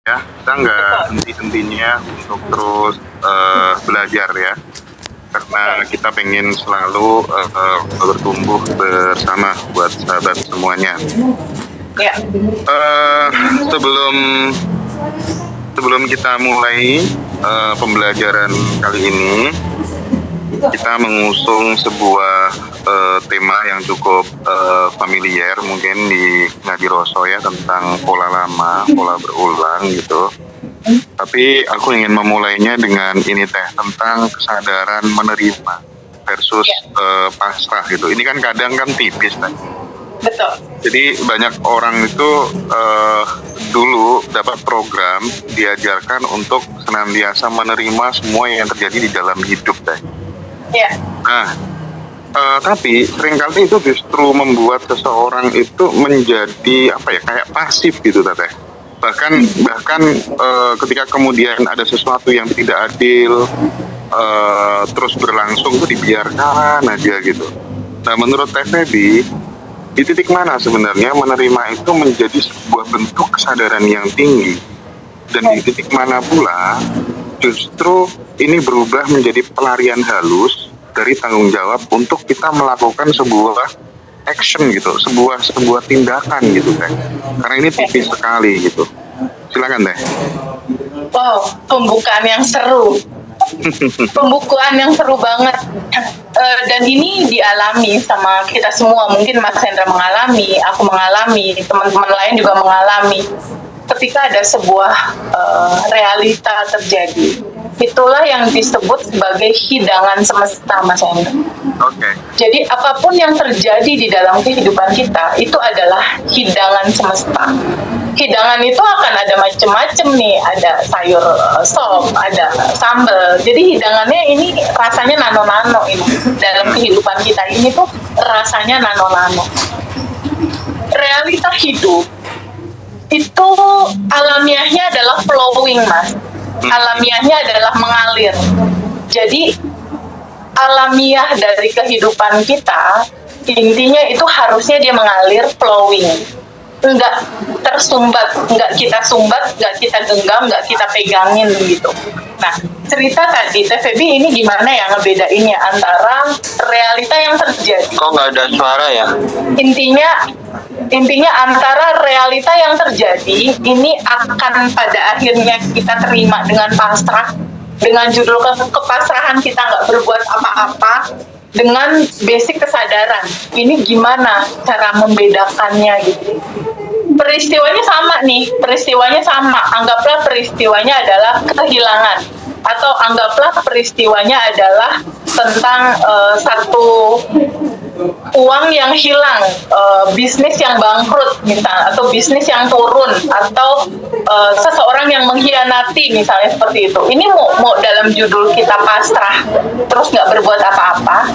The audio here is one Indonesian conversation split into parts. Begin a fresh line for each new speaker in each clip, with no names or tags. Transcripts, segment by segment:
ya, kita nggak henti-hentinya untuk terus belajar ya, karena kita pengen selalu bertumbuh bersama buat sahabat semuanya.
Ya.
Sebelum kita mulai pembelajaran kali ini, kita mengusung sebuah tema yang cukup familiar mungkin di Ngadiroso ya, tentang pola lama, pola berulang gitu. Tapi aku ingin memulainya dengan ini teh, tentang kesadaran menerima versus pasrah gitu. Ini kan kadang kan tipis teh.
Betul.
Jadi banyak orang itu dulu dapat program diajarkan untuk senantiasa menerima semua yang terjadi di dalam hidup teh.
Ya.
Nah, tapi seringkali itu justru membuat seseorang itu menjadi apa ya, kayak pasif gitu teteh. Bahkan ketika kemudian ada sesuatu yang tidak adil terus berlangsung itu dibiarkan aja gitu. Nah, menurut Teh Feby, di titik mana sebenarnya menerima itu menjadi sebuah bentuk kesadaran yang tinggi, dan di titik mana pula justru ini berubah menjadi pelarian halus dari tanggung jawab untuk kita melakukan sebuah action gitu, sebuah tindakan gitu Teh. Karena ini tipis sekali gitu. Silakan Teh.
Wow, pembukaan yang seru. Pembukaan yang seru banget. Dan ini dialami sama kita semua. Mungkin Mas Hendra mengalami, aku mengalami, teman-teman lain juga mengalami. Ketika ada sebuah realita terjadi, itulah yang disebut sebagai hidangan semesta, Mas Hendra.
Oke.
Jadi apapun yang terjadi di dalam kehidupan kita itu adalah hidangan semesta. Hidangan itu akan ada macam-macam nih, ada sayur sop, ada sambal. Jadi hidangannya ini rasanya nano-nano ini. Dalam kehidupan kita ini tuh rasanya nano-nano. Realita hidup itu alamiahnya adalah flowing, Mas. Alamiahnya adalah mengalir. Jadi alamiah dari kehidupan kita, intinya itu harusnya dia mengalir, flowing, nggak tersumbat, nggak kita sumbat, nggak kita genggam, nggak kita pegangin gitu. Nah, cerita tadi Teh Feby ini gimana ya ngebedainnya antara realita yang terjadi,
Kok nggak ada suara ya?
intinya antara realita yang terjadi ini akan pada akhirnya kita terima dengan pasrah, dengan judul kepasrahan, kita nggak berbuat apa-apa, dengan basic kesadaran. Ini gimana cara membedakannya gitu. Peristiwanya sama. Anggaplah peristiwanya adalah kehilangan, atau anggaplah peristiwanya adalah tentang satu uang yang hilang, bisnis yang bangkrut misalnya, atau bisnis yang turun, atau seseorang yang mengkhianati misalnya, seperti itu. Ini mau dalam judul kita pasrah terus nggak berbuat apa-apa,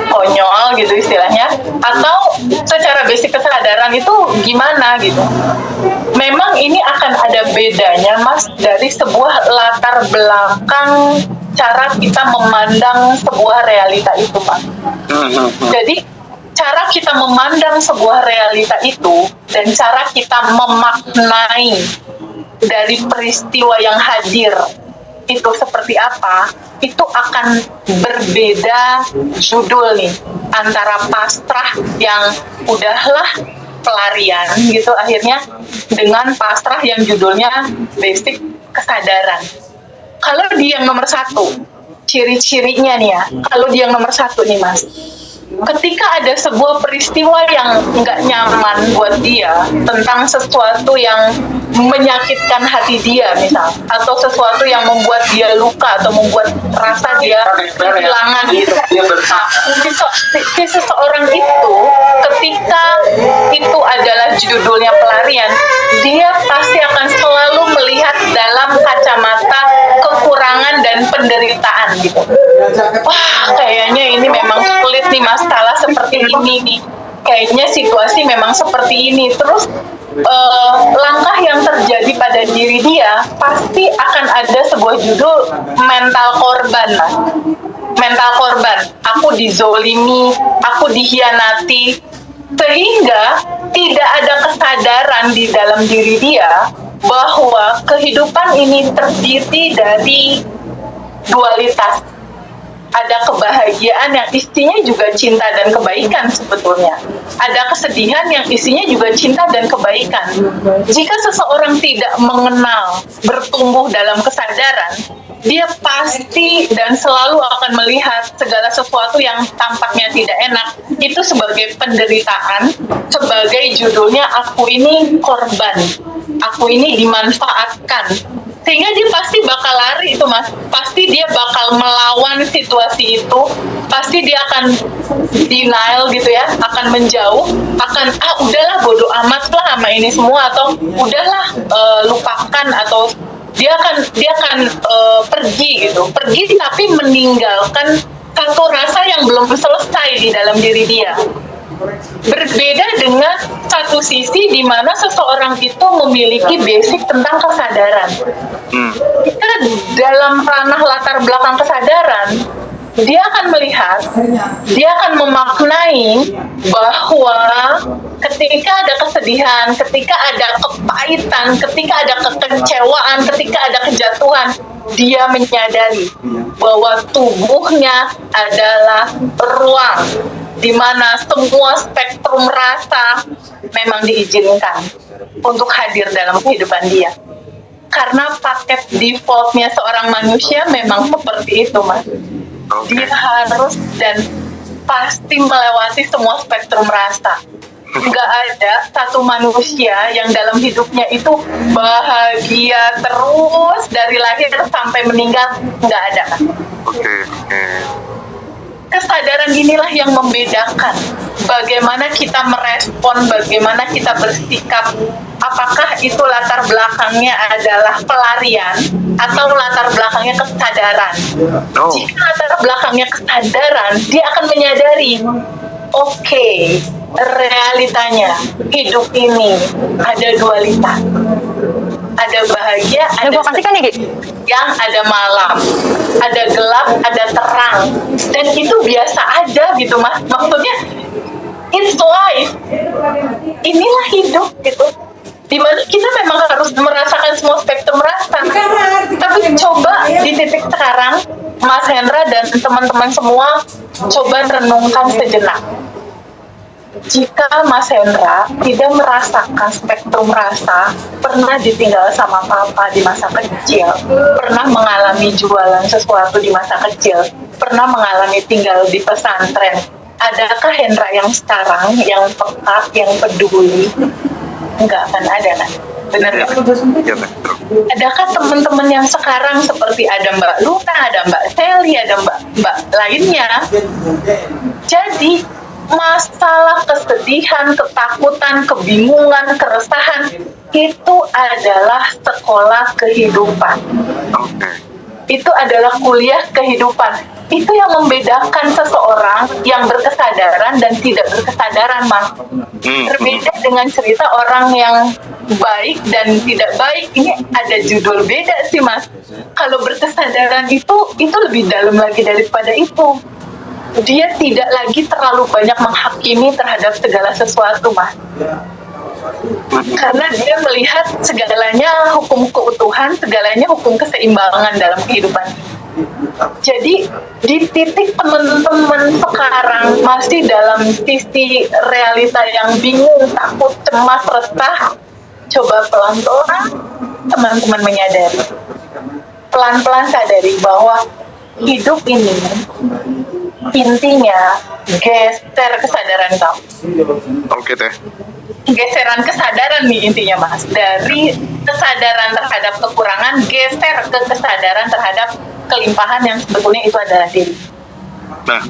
konyol gitu istilahnya, atau secara basic kesadaran itu gimana gitu. Memang ini akan ada bedanya, Mas, dari sebuah latar belakang cara kita memandang sebuah realita itu, Mas. Jadi cara kita memandang sebuah realita itu dan cara kita memaknai dari peristiwa yang hadir itu seperti apa, itu akan berbeda judul nih, antara pasrah yang udahlah pelarian gitu akhirnya, dengan pasrah yang judulnya basic kesadaran. Kalau dia yang nomor satu, ciri-cirinya nih ya, kalau dia yang nomor satu nih Mas, ketika ada sebuah peristiwa yang nggak nyaman buat dia, tentang sesuatu yang menyakitkan hati dia misal, atau sesuatu yang membuat dia luka atau membuat rasa dia kehilangan gitu. Si seseorang itu, ketika itu adalah judulnya pelarian, dia pasti akan selalu melihat dalam kacamata kekurangan dan penderitaan gitu. Wah, kayaknya ini memang sulit nih, masalah seperti ini nih. Kayaknya situasi memang seperti ini. Terus langkah yang terjadi pada diri dia pasti akan ada sebuah judul mental korban, Mas. Mental korban. Aku dizolimi, aku dikhianati, sehingga tidak ada kesadaran di dalam diri dia bahwa kehidupan ini terdiri dari dualitas. Ada kebahagiaan yang isinya juga cinta dan kebaikan sebetulnya. Ada kesedihan yang isinya juga cinta dan kebaikan. Jika seseorang tidak mengenal, bertumbuh dalam kesadaran, dia pasti dan selalu akan melihat segala sesuatu yang tampaknya tidak enak itu sebagai penderitaan, sebagai judulnya aku ini korban, aku ini dimanfaatkan. Sehingga dia pasti bakal lari itu, Mas. Pasti dia bakal melawan situasi itu. Pasti dia akan denial gitu ya, akan menjauh, akan udahlah bodo amat lah sama ini semua, atau udahlah lupakan, atau dia akan pergi gitu. Pergi tapi meninggalkan satu rasa yang belum selesai di dalam diri dia. Berbeda dengan satu sisi di mana seseorang itu memiliki basic tentang kesadaran. Kita dalam ranah latar belakang kesadaran, dia akan melihat, dia akan memaknai bahwa ketika ada kesedihan, ketika ada kepahitan, ketika ada kekecewaan, ketika ada kejatuhan, dia menyadari bahwa tubuhnya adalah ruang di mana semua spektrum rasa memang diizinkan untuk hadir dalam kehidupan dia. Karena paket defaultnya seorang manusia memang seperti itu, Mas. Dia harus dan pasti melewati semua spektrum rasa. Nggak ada satu manusia yang dalam hidupnya itu bahagia terus dari lahir sampai meninggal. Nggak ada, Mas.
Oke.
Kesadaran inilah yang membedakan bagaimana kita merespon, bagaimana kita bersikap. Apakah itu latar belakangnya adalah pelarian atau latar belakangnya kesadaran? Jika latar belakangnya kesadaran, dia akan menyadari, oke, realitanya hidup ini ada dualitas. Ada bahagia, ada yang ada malam, ada gelap, ada terang, dan itu biasa aja gitu, Mas. Maksudnya it's life, inilah hidup gitu, dimana kita memang harus merasakan semua spektrum rasa. Tapi coba di titik sekarang, Mas Hendra dan teman-teman semua coba renungkan sejenak. Jika Mas Hendra tidak merasakan spektrum rasa, pernah ditinggal sama papa di masa kecil, pernah mengalami jualan sesuatu di masa kecil, pernah mengalami tinggal di pesantren, adakah Hendra yang sekarang, yang peka, yang peduli? Enggak akan ada, kan? Benar ya? Adakah teman-teman yang sekarang seperti ada Mbak Luna, ada Mbak Sally, ada Mbak lainnya? Jadi masalah kesedihan, ketakutan, kebingungan, keresahan itu adalah sekolah kehidupan. Itu adalah kuliah kehidupan. Itu yang membedakan seseorang yang berkesadaran dan tidak berkesadaran, Mas. Berbeda dengan cerita orang yang baik dan tidak baik. Ini ada judul beda sih, Mas. Kalau berkesadaran itu lebih dalam lagi daripada itu. Dia tidak lagi terlalu banyak menghakimi terhadap segala sesuatu, Mas. Karena dia melihat segalanya hukum keutuhan, segalanya hukum keseimbangan dalam kehidupan. Jadi di titik teman-teman sekarang masih dalam sisi realita yang bingung, takut, cemas, resah, coba pelan-pelan teman-teman menyadari, pelan-pelan sadari bahwa hidup ini intinya geser kesadaran kamu.
Oke teh.
Geseran kesadaran nih intinya, Mas. Dari kesadaran terhadap kekurangan, geser ke kesadaran terhadap kelimpahan yang sebetulnya itu adalah diri.
Nah,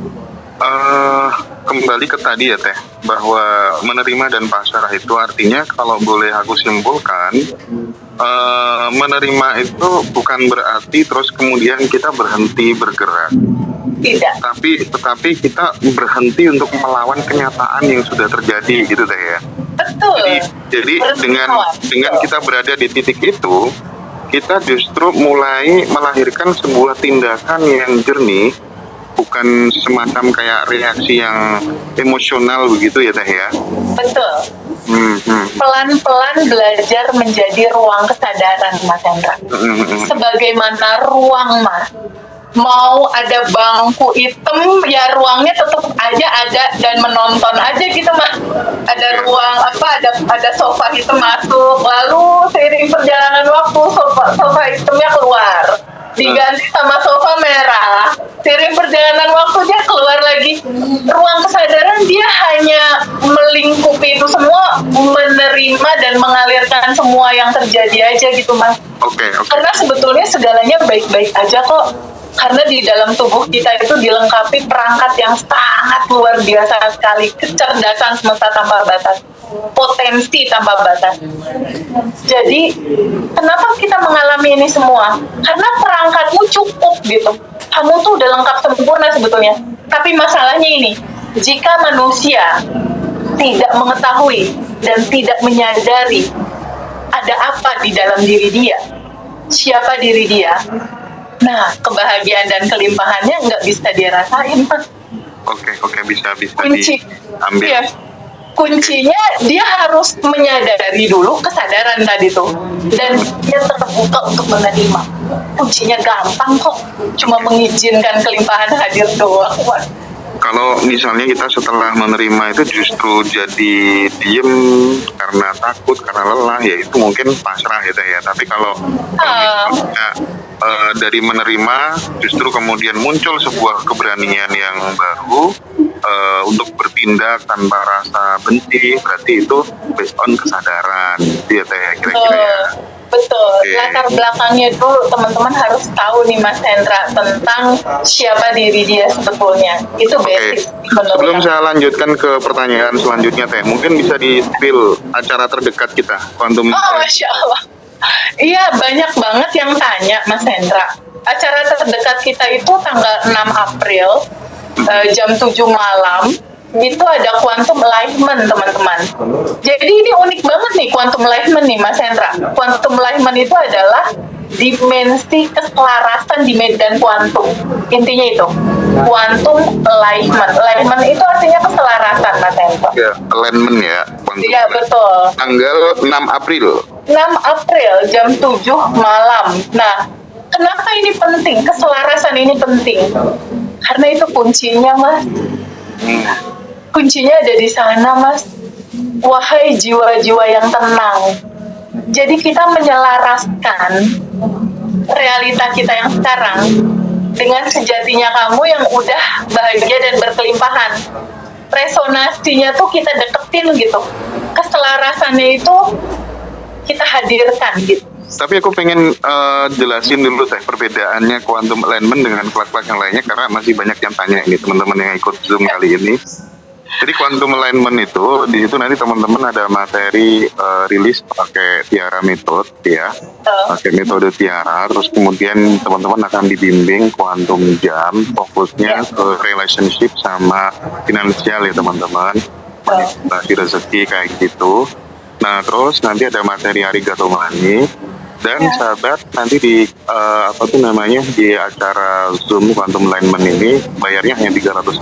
kembali ke tadi ya teh, bahwa menerima dan pasrah itu artinya kalau boleh aku simpulkan, menerima itu bukan berarti terus kemudian kita berhenti bergerak.
Tidak.
Tetapi kita berhenti untuk melawan kenyataan yang sudah terjadi gitu teh ya.
Betul.
Jadi dengan kita berada di titik itu, kita justru mulai melahirkan sebuah tindakan yang jernih, bukan semacam kayak reaksi yang emosional begitu ya teh ya.
Betul. Pelan-pelan belajar menjadi ruang kesadaran, Mas Hendra. Sebagaimana ruang, Mas. Mau ada bangku hitam, ya ruangnya tetap aja ada dan menonton aja gitu, Mas. Ada ruang ada sofa hitam masuk, lalu seiring perjalanan waktu sofa hitamnya keluar, diganti sama sofa merah. Seiring perjalanan waktu dia keluar lagi. Ruang kesadaran dia hanya melingkupi itu semua, menerima dan mengalirkan semua yang terjadi aja gitu, Mas.
Oke.
Karena sebetulnya segalanya baik-baik aja kok. Karena di dalam tubuh kita itu dilengkapi perangkat yang sangat luar biasa sekali. Kecerdasan semesta tanpa batas. Potensi tanpa batas. Jadi, kenapa kita mengalami ini semua? Karena perangkatmu cukup gitu. Kamu tuh udah lengkap sempurna sebetulnya. Tapi masalahnya ini, jika manusia tidak mengetahui dan tidak menyadari ada apa di dalam diri dia, siapa diri dia, nah, kebahagiaan dan kelimpahannya nggak bisa dia rasain, Mas.
Oke, bisa
Kunci,
diambil.
ya, kuncinya dia harus menyadari dulu kesadaran tadi tuh, dan dia terbuka untuk menerima. Kuncinya gampang kok, cuma mengizinkan kelimpahan hadir doang, Mas.
Kalau misalnya kita setelah menerima itu justru jadi diem karena takut, karena lelah, ya itu mungkin pasrah gitu ya. Tapi kalau misalnya dari menerima justru kemudian muncul sebuah keberanian yang baru untuk bertindak tanpa rasa benci, berarti itu based on kesadaran gitu ya Teh, kira-kira ya.
Betul. Latar belakangnya dulu teman-teman harus tahu nih Mas Hendra tentang siapa diri dia sebetulnya. Itu basic.
Sebelum saya lanjutkan ke pertanyaan selanjutnya Teh, mungkin bisa di-spill acara terdekat kita, Quantum.
Masya Allah. Iya, banyak banget yang tanya Mas Hendra. Acara terdekat kita itu tanggal 6 April jam 7 malam. Itu ada quantum alignment, teman-teman. Jadi ini unik banget nih quantum alignment nih, Mas Hendra. Quantum alignment itu adalah dimensi keselarasan di medan kuantum. Intinya itu, quantum alignment. Alignment itu artinya keselarasan, Mas Hendra.
Ya, alignment ya.
Iya, betul.
Tanggal 6 April.
6 April jam 7 malam. Nah, kenapa ini penting? Keselarasan ini penting. Karena itu kuncinya, Mas. Kuncinya ada di sana, Mas. Wahai jiwa-jiwa yang tenang. Jadi kita menyelaraskan realita kita yang sekarang dengan sejatinya kamu yang udah bahagia dan berkelimpahan. Resonasinya tuh kita deketin gitu. Keselarasannya itu kita hadirkan gitu.
Tapi aku pengen jelasin dulu Teh perbedaannya quantum alignment dengan kelas-kelas yang lainnya, karena masih banyak yang tanya ini teman-teman yang ikut Zoom kali ini. Jadi quantum alignment itu di situ nanti teman-teman ada materi rilis pakai Tiara Method ya, pakai metode Tiara. Terus kemudian teman-teman akan dibimbing quantum jam, fokusnya ke relationship sama finansial ya teman-teman, manifestasi rezeki kayak gitu. Nah terus nanti ada materi Arigato Money. Dan sahabat nanti di di acara Zoom Quantum Alignment ini bayarnya hanya 350.000.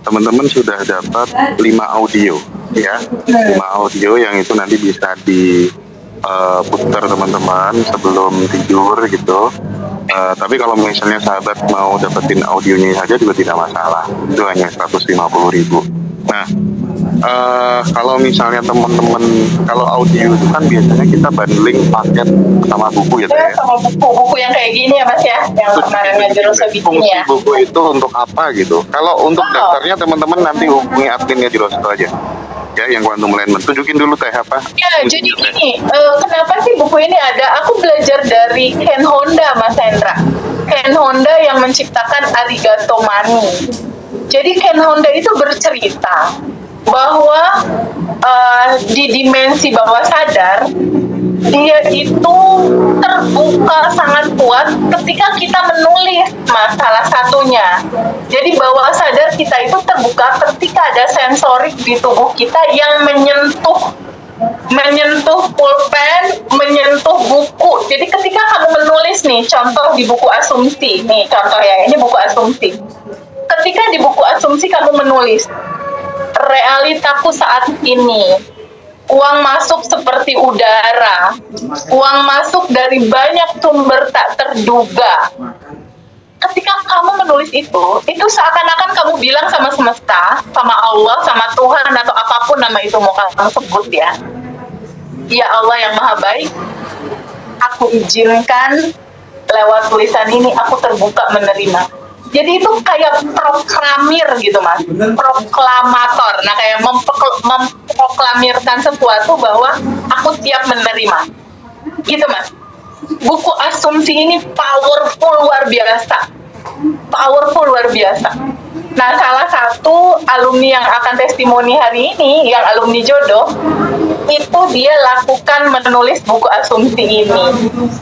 Teman-teman sudah dapat 5 audio ya, 5 audio yang itu nanti bisa diputar teman-teman sebelum tidur gitu. Tapi kalau misalnya sahabat mau dapetin audionya saja juga tidak masalah, itu hanya 150.000. Nah kalau misalnya teman-teman, kalau audio itu kan biasanya kita bundling paket sama buku ya Teh ya.
Sama buku yang kayak gini ya Mas ya, yang kemarin ngajar bikin ya.
Buku itu untuk apa gitu? Kalau untuk daftarnya teman-teman nanti hubungi adminnya di Rosto aja. Ya, yang quantum alignment. Tunjukin dulu Teh apa?
Ya, jadi gini, kenapa sih buku ini ada? Aku belajar dari Ken Honda, Mas Hendra. Ken Honda yang menciptakan Arigato Money. Jadi Ken Honda itu bercerita bahwa di dimensi bawah sadar dia itu terbuka sangat kuat ketika kita menulis, Mas, salah satunya. Jadi bawah sadar kita itu terbuka ketika ada sensorik di tubuh kita yang menyentuh pulpen, menyentuh buku. Jadi ketika kamu menulis nih, contoh di buku asumsi, nih contoh ya, ini buku asumsi. Ketika di buku asumsi kamu menulis, realitaku saat ini, uang masuk seperti udara, uang masuk dari banyak sumber tak terduga. Ketika kamu menulis itu seakan-akan kamu bilang sama semesta, sama Allah, sama Tuhan, atau apapun nama itu mau kamu sebut ya. Ya Allah yang maha baik, aku izinkan lewat tulisan ini aku terbuka menerima. Jadi itu kayak proklamir gitu mas, proklamator. Nah kayak memproklamirkan sesuatu bahwa aku siap menerima, gitu mas. Buku Asumsi ini powerful luar biasa, Nah salah satu alumni yang akan testimoni hari ini, yang alumni jodoh, itu dia lakukan menulis buku Asumsi ini,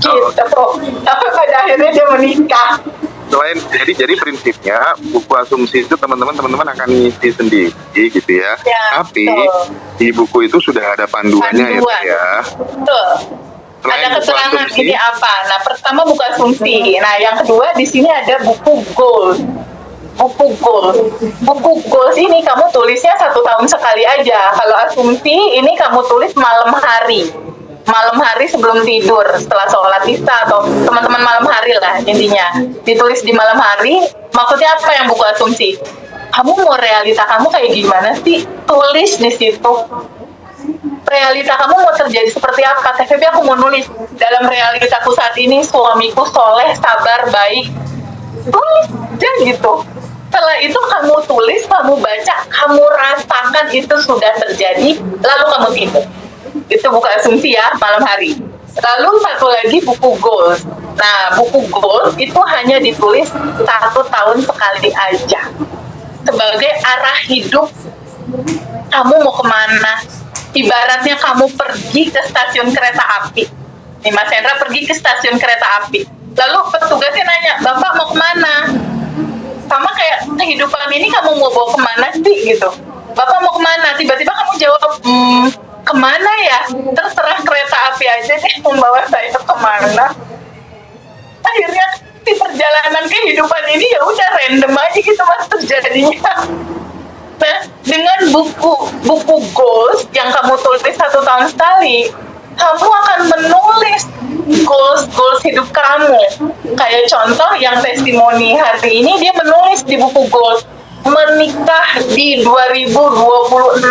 gitu. Tapi pada akhirnya dia menikah.
Jadi prinsipnya buku Asumsi itu teman-teman akan ngisi sendiri gitu ya. Tapi
betul.
di buku itu sudah ada panduannya ya.
Betul.
Selain
Ada
buku
keterangan
Asumsi,
ini apa? Nah, pertama buku Asumsi. Nah, yang kedua di sini ada buku goals. Buku goals ini kamu tulisnya 1 tahun sekali aja. Kalau Asumsi ini kamu tulis malam hari sebelum tidur, setelah sholat isya, atau teman-teman malam hari lah intinya. Ditulis di malam hari. Maksudnya apa yang buku Asumsi? Kamu mau realita kamu kayak gimana sih? Tulis di situ. Realita kamu mau terjadi seperti apa? Tapi aku mau nulis, dalam realitaku saat ini suamiku soleh, sabar, baik. Tulis aja gitu. Setelah itu kamu tulis, kamu baca, kamu rasakan itu sudah terjadi, lalu kamu tidur. Itu buku Asumsi ya, malam hari. Lalu satu lagi buku goals. Nah, buku goals itu hanya ditulis 1 tahun sekali aja. Sebagai arah hidup, kamu mau kemana? Ibaratnya kamu pergi ke stasiun kereta api. Nih Mas Hendra pergi ke stasiun kereta api. Lalu petugasnya nanya, Bapak mau kemana? Sama kayak kehidupan ini kamu mau bawa kemana sih gitu. Bapak mau kemana? Tiba-tiba kamu jawab, kemana ya? Terserah kereta api aja deh membawa saya kemana. Akhirnya di perjalanan kehidupan ini ya udah random aja gitu mas terjadinya. Nah, dengan buku goals yang kamu tulis 1 tahun sekali, kamu akan menulis goals hidup kamu. Kayak contoh yang testimoni hari ini, dia menulis di buku goals, menikah di 2026.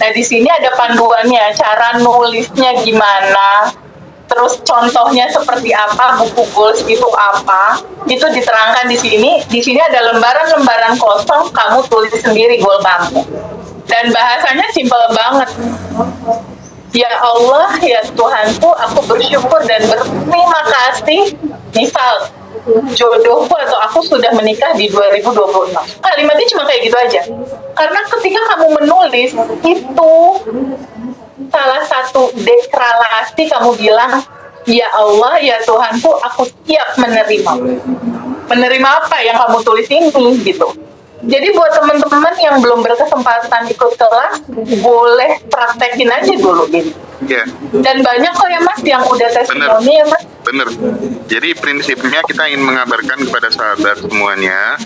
Nah, di sini ada panduannya, cara nulisnya gimana, terus contohnya seperti apa, buku goals itu apa, itu diterangkan di sini. Di sini ada lembaran-lembaran kosong, kamu tulis sendiri goal kamu. Dan bahasanya simpel banget. Ya Allah, ya Tuhanku, aku bersyukur dan berterima kasih. Misal, jodohku atau aku sudah menikah di 2026. Kalimatnya cuma kayak gitu aja. Karena ketika kamu menulis, itu salah satu deklarasi kamu bilang, ya Allah, ya Tuhanku, aku siap menerima. Menerima apa yang kamu tulis ini, gitu. Jadi buat teman-teman yang belum berkesempatan ikut kelas, boleh praktekin aja dulu gitu.
Ya.
Dan banyak kok ya mas yang udah testimoni ya mas.
Bener. Jadi prinsipnya kita ingin mengabarkan kepada sahabat semuanya,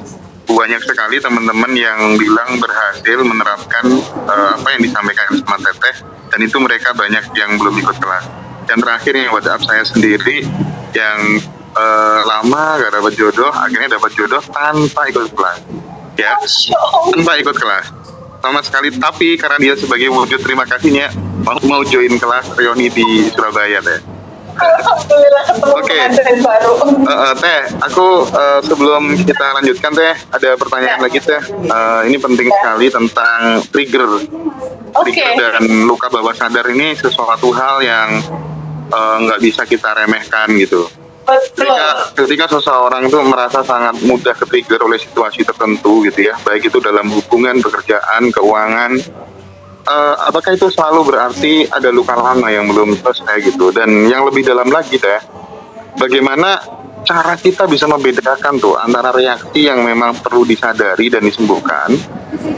banyak sekali teman-teman yang bilang berhasil menerapkan apa yang disampaikan sama Teteh, dan itu mereka banyak yang belum ikut kelas. Dan terakhir yang WhatsApp saya sendiri yang lama gak dapat jodoh, akhirnya dapat jodoh tanpa ikut kelas. Ya, tanpa ikut kelas sama sekali, tapi karena dia sebagai wujud terima kasihnya mau join kelas reuni di Surabaya Teh.
Alhamdulillah ketemu pengantin baru.
Teh, aku sebelum kita lanjutkan Teh, ada pertanyaan lagi Teh. Ini penting sekali tentang trigger. Trigger dan luka bawah sadar ini sesuatu hal yang nggak bisa kita remehkan gitu. Ketika seseorang itu merasa sangat mudah ke-trigger oleh situasi tertentu gitu ya, baik itu dalam hubungan, pekerjaan, keuangan, apakah itu selalu berarti ada luka lama yang belum selesai gitu? Dan yang lebih dalam lagi Teh, bagaimana cara kita bisa membedakan tuh antara reaksi yang memang perlu disadari dan disembuhkan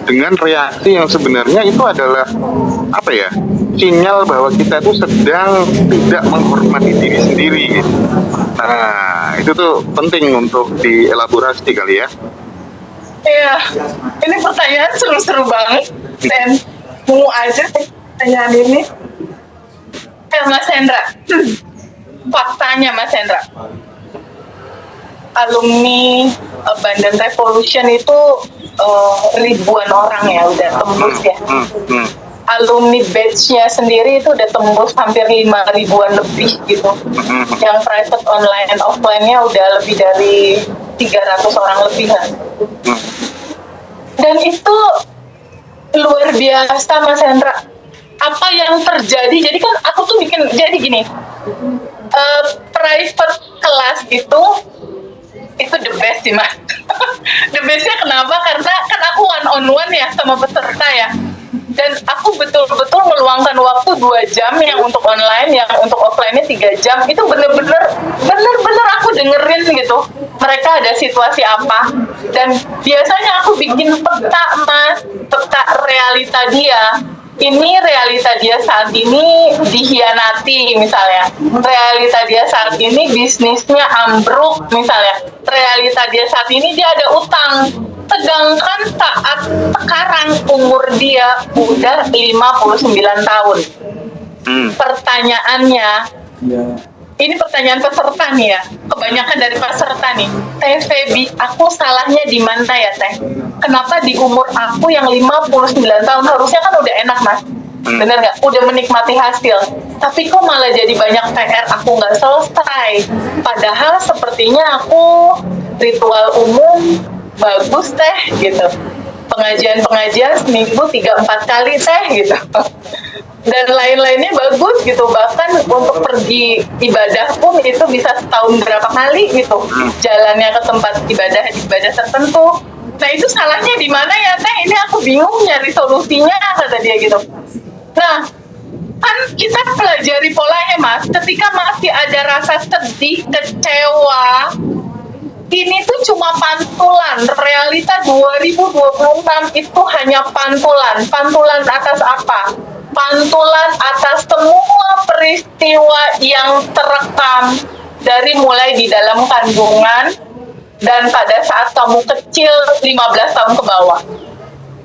dengan reaksi yang sebenarnya itu adalah apa ya, sinyal bahwa kita itu sedang tidak menghormati diri sendiri gitu. Nah itu tuh penting untuk dielaborasi kali ya.
Iya, ini pertanyaan seru-seru banget dan mau aja pertanyaan ini. Mas Hendra, faktanya Mas Hendra, alumni Bandung Revolution itu ribuan orang ya, udah tembus ya. Alumni batch-nya sendiri itu udah tembus hampir 5.000-an lebih gitu. Yang private online offline-nya udah lebih dari 300 orang lebih kan. Dan itu luar biasa Mas Hendra. Apa yang terjadi? Jadi kan aku tuh bikin jadi gini. Private kelas itu the best sih Mas. The bestnya kenapa? Karena kan aku one on one ya sama peserta ya. Dan aku betul-betul meluangkan waktu 2 jam yang untuk online, yang untuk offline-nya 3 jam. Itu bener-bener aku dengerin gitu. Mereka ada situasi apa. Dan biasanya aku bikin peta Mas, peta realita dia. Ini realita dia saat ini dihianati misalnya. Realita dia saat ini bisnisnya ambruk misalnya. Realita dia saat ini dia ada utang. Sedangkan saat sekarang umur dia udah 59 tahun. Pertanyaannya, ini pertanyaan peserta nih ya. Kebanyakan dari peserta nih. Teh Febi, aku salahnya di mana ya Teh? Kenapa di umur aku yang 59 tahun harusnya kan udah enak Mas? Bener nggak? Udah menikmati hasil. Tapi kok malah jadi banyak PR aku nggak selesai. Padahal sepertinya aku ritual umum bagus Teh gitu. Pengajian-pengajian seminggu 3-4 kali Teh gitu. Dan lain-lainnya bagus gitu, bahkan untuk pergi ibadah pun itu bisa setahun berapa kali gitu jalannya ke tempat ibadah tertentu. Nah itu salahnya di mana ya Teh? Ini aku bingung nyari solusinya kata dia gitu. Nah kan kita pelajari polanya Mas, ketika masih ada rasa sedih, kecewa, ini tuh cuma pantulan. Realita 2026 itu hanya pantulan. Pantulan atas apa? Pantulan atas semua peristiwa yang terekam dari mulai di dalam kandungan dan pada saat kamu kecil 15 tahun ke bawah.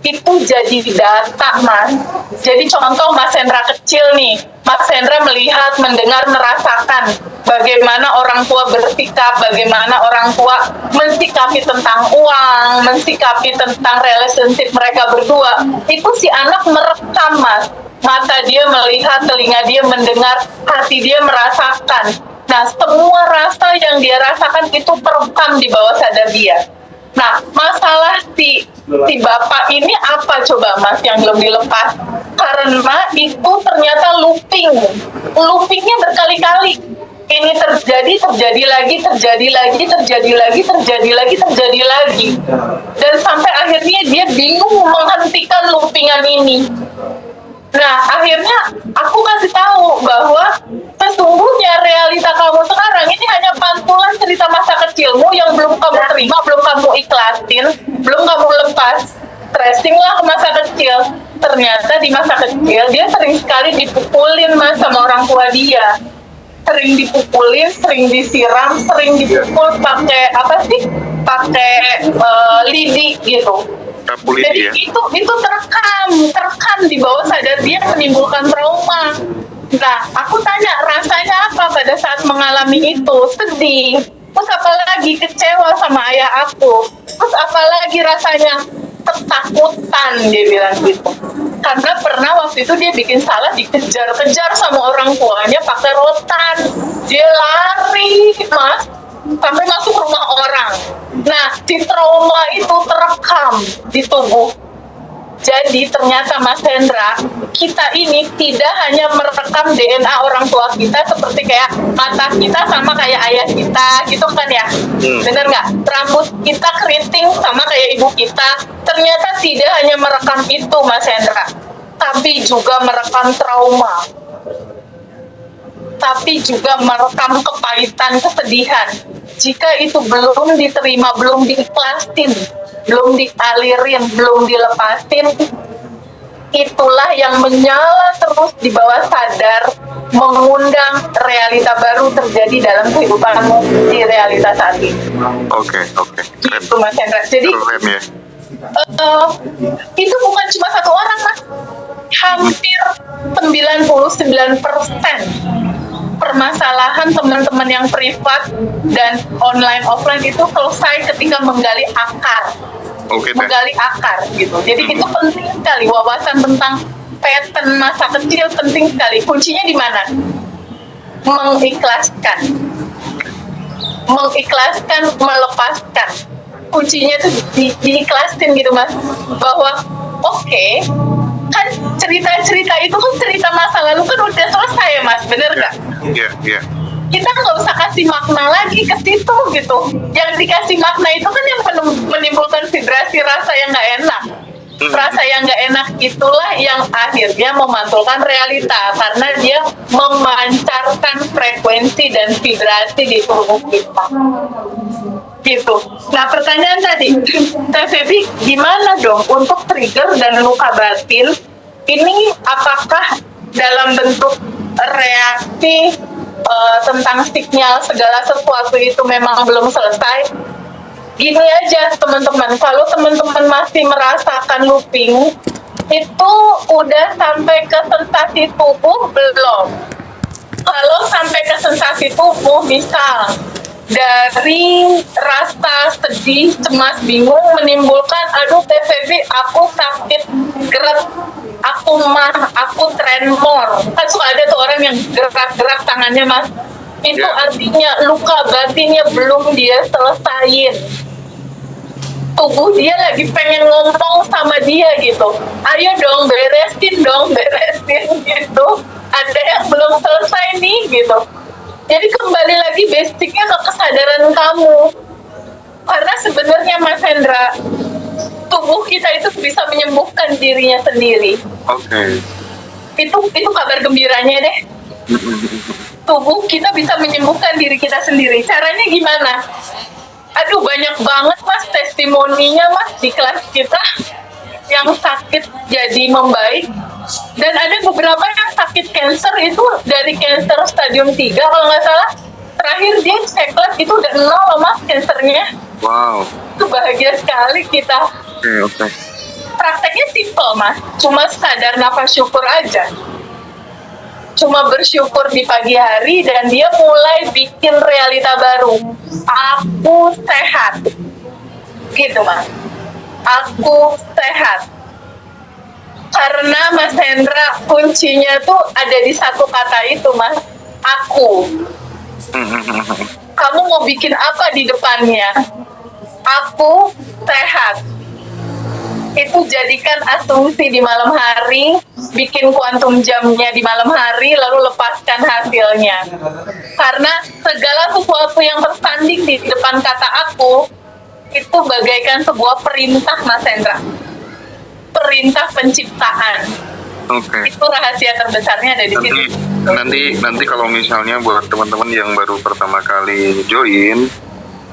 Itu jadi data Mas. Jadi contoh Mas Hendra kecil nih, Mas Hendra melihat, mendengar, merasakan bagaimana orang tua bersikap, bagaimana orang tua mensikapi tentang uang, mensikapi tentang relationship mereka berdua. Itu si anak merekam Mas. Mata dia melihat, telinga dia mendengar, hati dia merasakan. Nah, semua rasa yang dia rasakan itu terekam di bawah sadar dia. Nah, masalah si bapak ini apa coba Mas yang belum dilepas? Karena itu ternyata loopingnya berkali-kali. Ini terjadi lagi. Dan sampai akhirnya dia bingung menghentikan loopingan ini. Nah, akhirnya aku kasih tahu bahwa sesungguhnya realita kamu sekarang ini hanya pantulan cerita masa kecilmu yang belum kamu terima, belum kamu ikhlasin, belum kamu lepas. Tracinglah ke masa kecil. Ternyata di masa kecil dia sering sekali dipukulin Mas sama orang tua dia. Sering dipukulin, sering disiram, sering dipukul pakai apa sih? Pakai lidi gitu. Jadi ya? itu terekam di bawah sadar dia, menimbulkan trauma. Nah, aku tanya rasanya apa pada saat mengalami itu? Sedih. Terus apalagi kecewa sama ayah aku. Terus apalagi rasanya ketakutan, dia bilang gitu. Karena pernah waktu itu dia bikin salah, dikejar-kejar sama orang tuanya pakai rotan. Dia lari, Mas, sampai masuk rumah orang. Nah, si trauma itu terekam di tubuh. Jadi ternyata Mas Hendra, kita ini tidak hanya merekam DNA orang tua kita seperti kayak mata kita sama kayak ayah kita, gitu kan ya? Bener nggak? Rambut kita keriting sama kayak ibu kita. Ternyata tidak hanya merekam itu Mas Hendra, tapi juga merekam trauma. Tapi juga merekam kepahitan, kesedihan. Jika itu belum diterima, belum diikhlasin, belum dialirin, belum dilepasin, itulah yang menyala terus di bawah sadar, mengundang realita baru terjadi dalam kehidupanmu di realita saat ini.
Oke.
Itu Mas Hendra. Jadi Eh, itu bukan cuma satu orang, Mas. Hampir 99% permasalahan teman-teman yang privat dan online offline itu selesai ketika menggali akar.
Oke, Teh.
Menggali akar gitu. Jadi itu penting sekali, wawasan tentang pattern masa kecil penting sekali. Kuncinya di mana? Mengikhlaskan. Mengikhlaskan, melepaskan. Kuncinya tuh diikhlasin gitu, Mas. Bahwa oke, kan cerita-cerita itu kan cerita masa lalu kan udah selesai ya, Mas, bener nggak?
Iya.
Kita nggak usah kasih makna lagi ke situ gitu. Yang dikasih makna itu kan yang menimbulkan vibrasi rasa yang nggak enak. Rasa yang nggak enak itulah yang akhirnya memantulkan realita karena dia memancarkan frekuensi dan vibrasi di tubuh kita. Gitu. Nah, pertanyaan tadi, Teh Febi, gimana dong untuk trigger dan luka batin? Ini apakah dalam bentuk reaksi tentang sinyal segala sesuatu itu memang belum selesai? Gini aja teman-teman, kalau teman-teman masih merasakan looping, itu udah sampai ke sensasi tubuh belum? Kalau sampai ke sensasi tubuh, misal dari rasa sedih, cemas, bingung menimbulkan, aduh TVB, aku sakit gerak, aku mah, aku tremor. Kan suka ada tuh orang yang gerak-gerak tangannya, Mas. Itu artinya luka batinnya belum dia selesain. Tubuh dia lagi pengen ngomong sama dia gitu. Ayo dong, beresin gitu. Ada yang belum selesai nih gitu. Jadi kembali lagi basicnya ke kesadaran kamu. Karena sebenarnya Mas Hendra, tubuh kita itu bisa menyembuhkan dirinya sendiri.
Oke.
Itu kabar gembiranya deh. Tubuh kita bisa menyembuhkan diri kita sendiri. Caranya gimana? Aduh, banyak banget Mas testimoninya Mas di kelas kita yang sakit jadi membaik. Dan ada beberapa yang sakit kanker itu dari kanker stadium 3 kalau nggak salah. Terakhir dia cek lab itu udah 0 loh Mas kankernya.
Wow.
Itu bahagia sekali kita.
Oke.
Prakteknya simple Mas, cuma sadar nafas syukur aja. Cuma bersyukur di pagi hari dan dia mulai bikin realita baru. Aku sehat. Gitu Mas. Aku sehat. Karena Mas Hendra kuncinya tuh ada di satu kata itu Mas. Aku. Kamu mau bikin apa di depannya? Aku sehat. Itu jadikan asumsi di malam hari, bikin kuantum jamnya di malam hari, lalu lepaskan hasilnya. Karena segala sesuatu yang bersanding di depan kata aku, itu bagaikan sebuah perintah Mas Hendra. Perintah penciptaan.
Oke.
Itu rahasia terbesarnya ada di situ.
Nanti kalau misalnya buat teman-teman yang baru pertama kali join,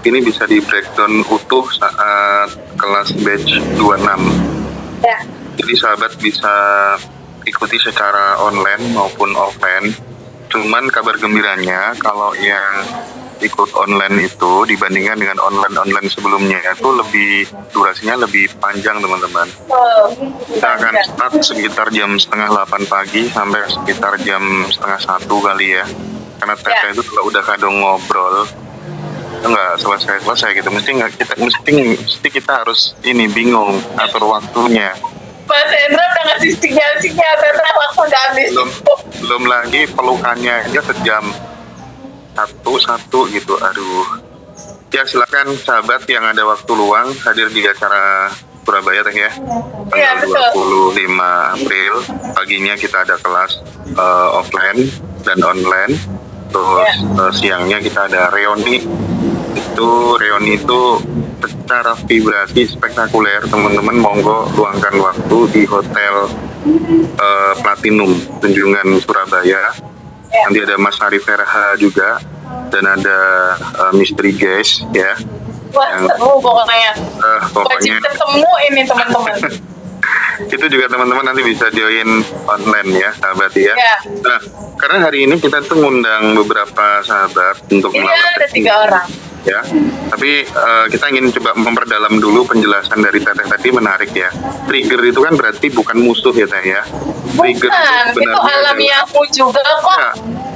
ini bisa di breakdown utuh saat kelas batch 26.
Ya.
Jadi sahabat bisa ikuti secara online maupun offline. Cuman kabar gembiranya kalau yang ikut online itu dibandingkan dengan online sebelumnya itu durasinya lebih panjang teman-teman. Kita akan start sekitar jam 7:30 pagi sampai sekitar jam 12:30 kali ya. Karena Tete itu kalau udah kadang ngobrol nggak selesai gitu, mesti kita harus bingung atur waktunya.
Mas Hendra udah ngasih sinyal karena waktu udah habis.
Belum lagi pelukannya aja sejam satu gitu. Aduh ya, silakan sahabat yang ada waktu luang hadir di acara Surabaya Teh ya, tanggal 25 April paginya kita ada kelas offline dan online. Terus siangnya kita ada reuni. Reuni itu secara vibrasi spektakuler, teman-teman monggo luangkan waktu di Hotel Platinum Tunjungan Surabaya. Nanti ada Mas Arif Ferha juga dan ada Mystery Guest ya.
Wah, seru pokoknya. Wajib ketemu ini teman-teman.
Itu juga teman-teman nanti bisa join online ya sahabat ya. Nah, karena hari ini kita tuh ngundang beberapa sahabat untuk
melakukan. Ada 3 orang.
ya. Tapi kita ingin coba memperdalam dulu penjelasan dari Teteh tadi, menarik ya. Trigger itu kan berarti bukan musuh ya Teh ya. Trigger
Bukan, itu alamiahmu juga kok.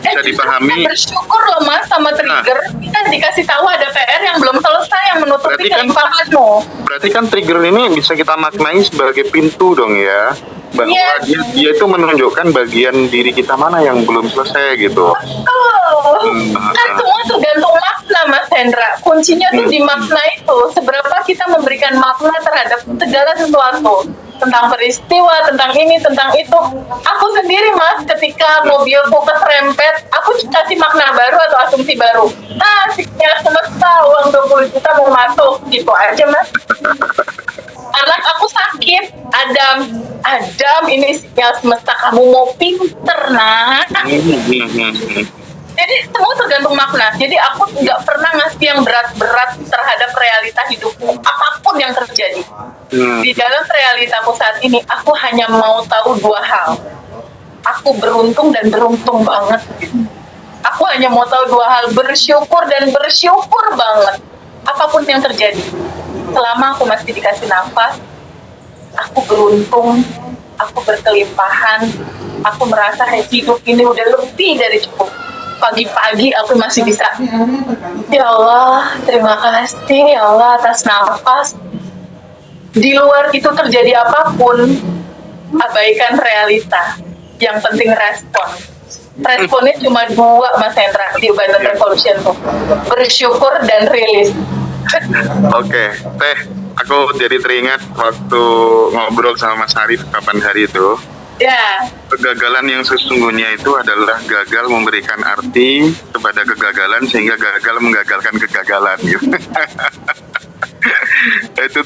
Ya, bisa dipahami.
Kita bersyukur loh Mas sama trigger. Kita dikasih tahu ada PR yang belum selesai yang menutupi kelimpahanmu.
Berarti kan trigger ini bisa kita maknai sebagai pintu dong ya. Bahwa
Yes.
dia itu menunjukkan bagian diri kita mana yang belum selesai gitu.
Kan semua tergantung makna Mas Hendra. Kuncinya tuh di makna itu. Seberapa kita memberikan makna terhadap segala sesuatu. Tentang peristiwa, tentang ini, tentang itu. Aku sendiri Mas, ketika mobilku keserempet, aku kasih makna baru atau asumsi baru. Asiknya semesta, uang 20 juta mau masuk. Gitu aja Mas. Anak aku sakit, Adam ini sinyal semesta, kamu mau pinter nak. Jadi semua tergantung makna. Jadi aku nggak pernah ngasih yang berat-berat terhadap realita hidupku, apapun yang terjadi. Di dalam realitaku saat ini, aku hanya mau tahu dua hal. Aku beruntung dan beruntung banget. Aku hanya mau tahu dua hal, bersyukur dan bersyukur banget. Apapun yang terjadi. Selama aku masih dikasih nafas, aku beruntung, aku berkelimpahan, aku merasa hidup ini udah lebih dari cukup. Pagi-pagi aku masih bisa, ya Allah, terima kasih ya Allah atas nafas. Di luar itu terjadi apapun, abaikan realita. Yang penting respon. Responnya cuma dua Mas Hendra di Abundant Revolution tuh, bersyukur dan rilis.
Oke, Teh, aku jadi teringat waktu ngobrol sama Mas Arif kapan hari itu.
Ya.
Kegagalan yang sesungguhnya itu adalah gagal memberikan arti kepada kegagalan sehingga gagal menggagalkan kegagalan gitu. itu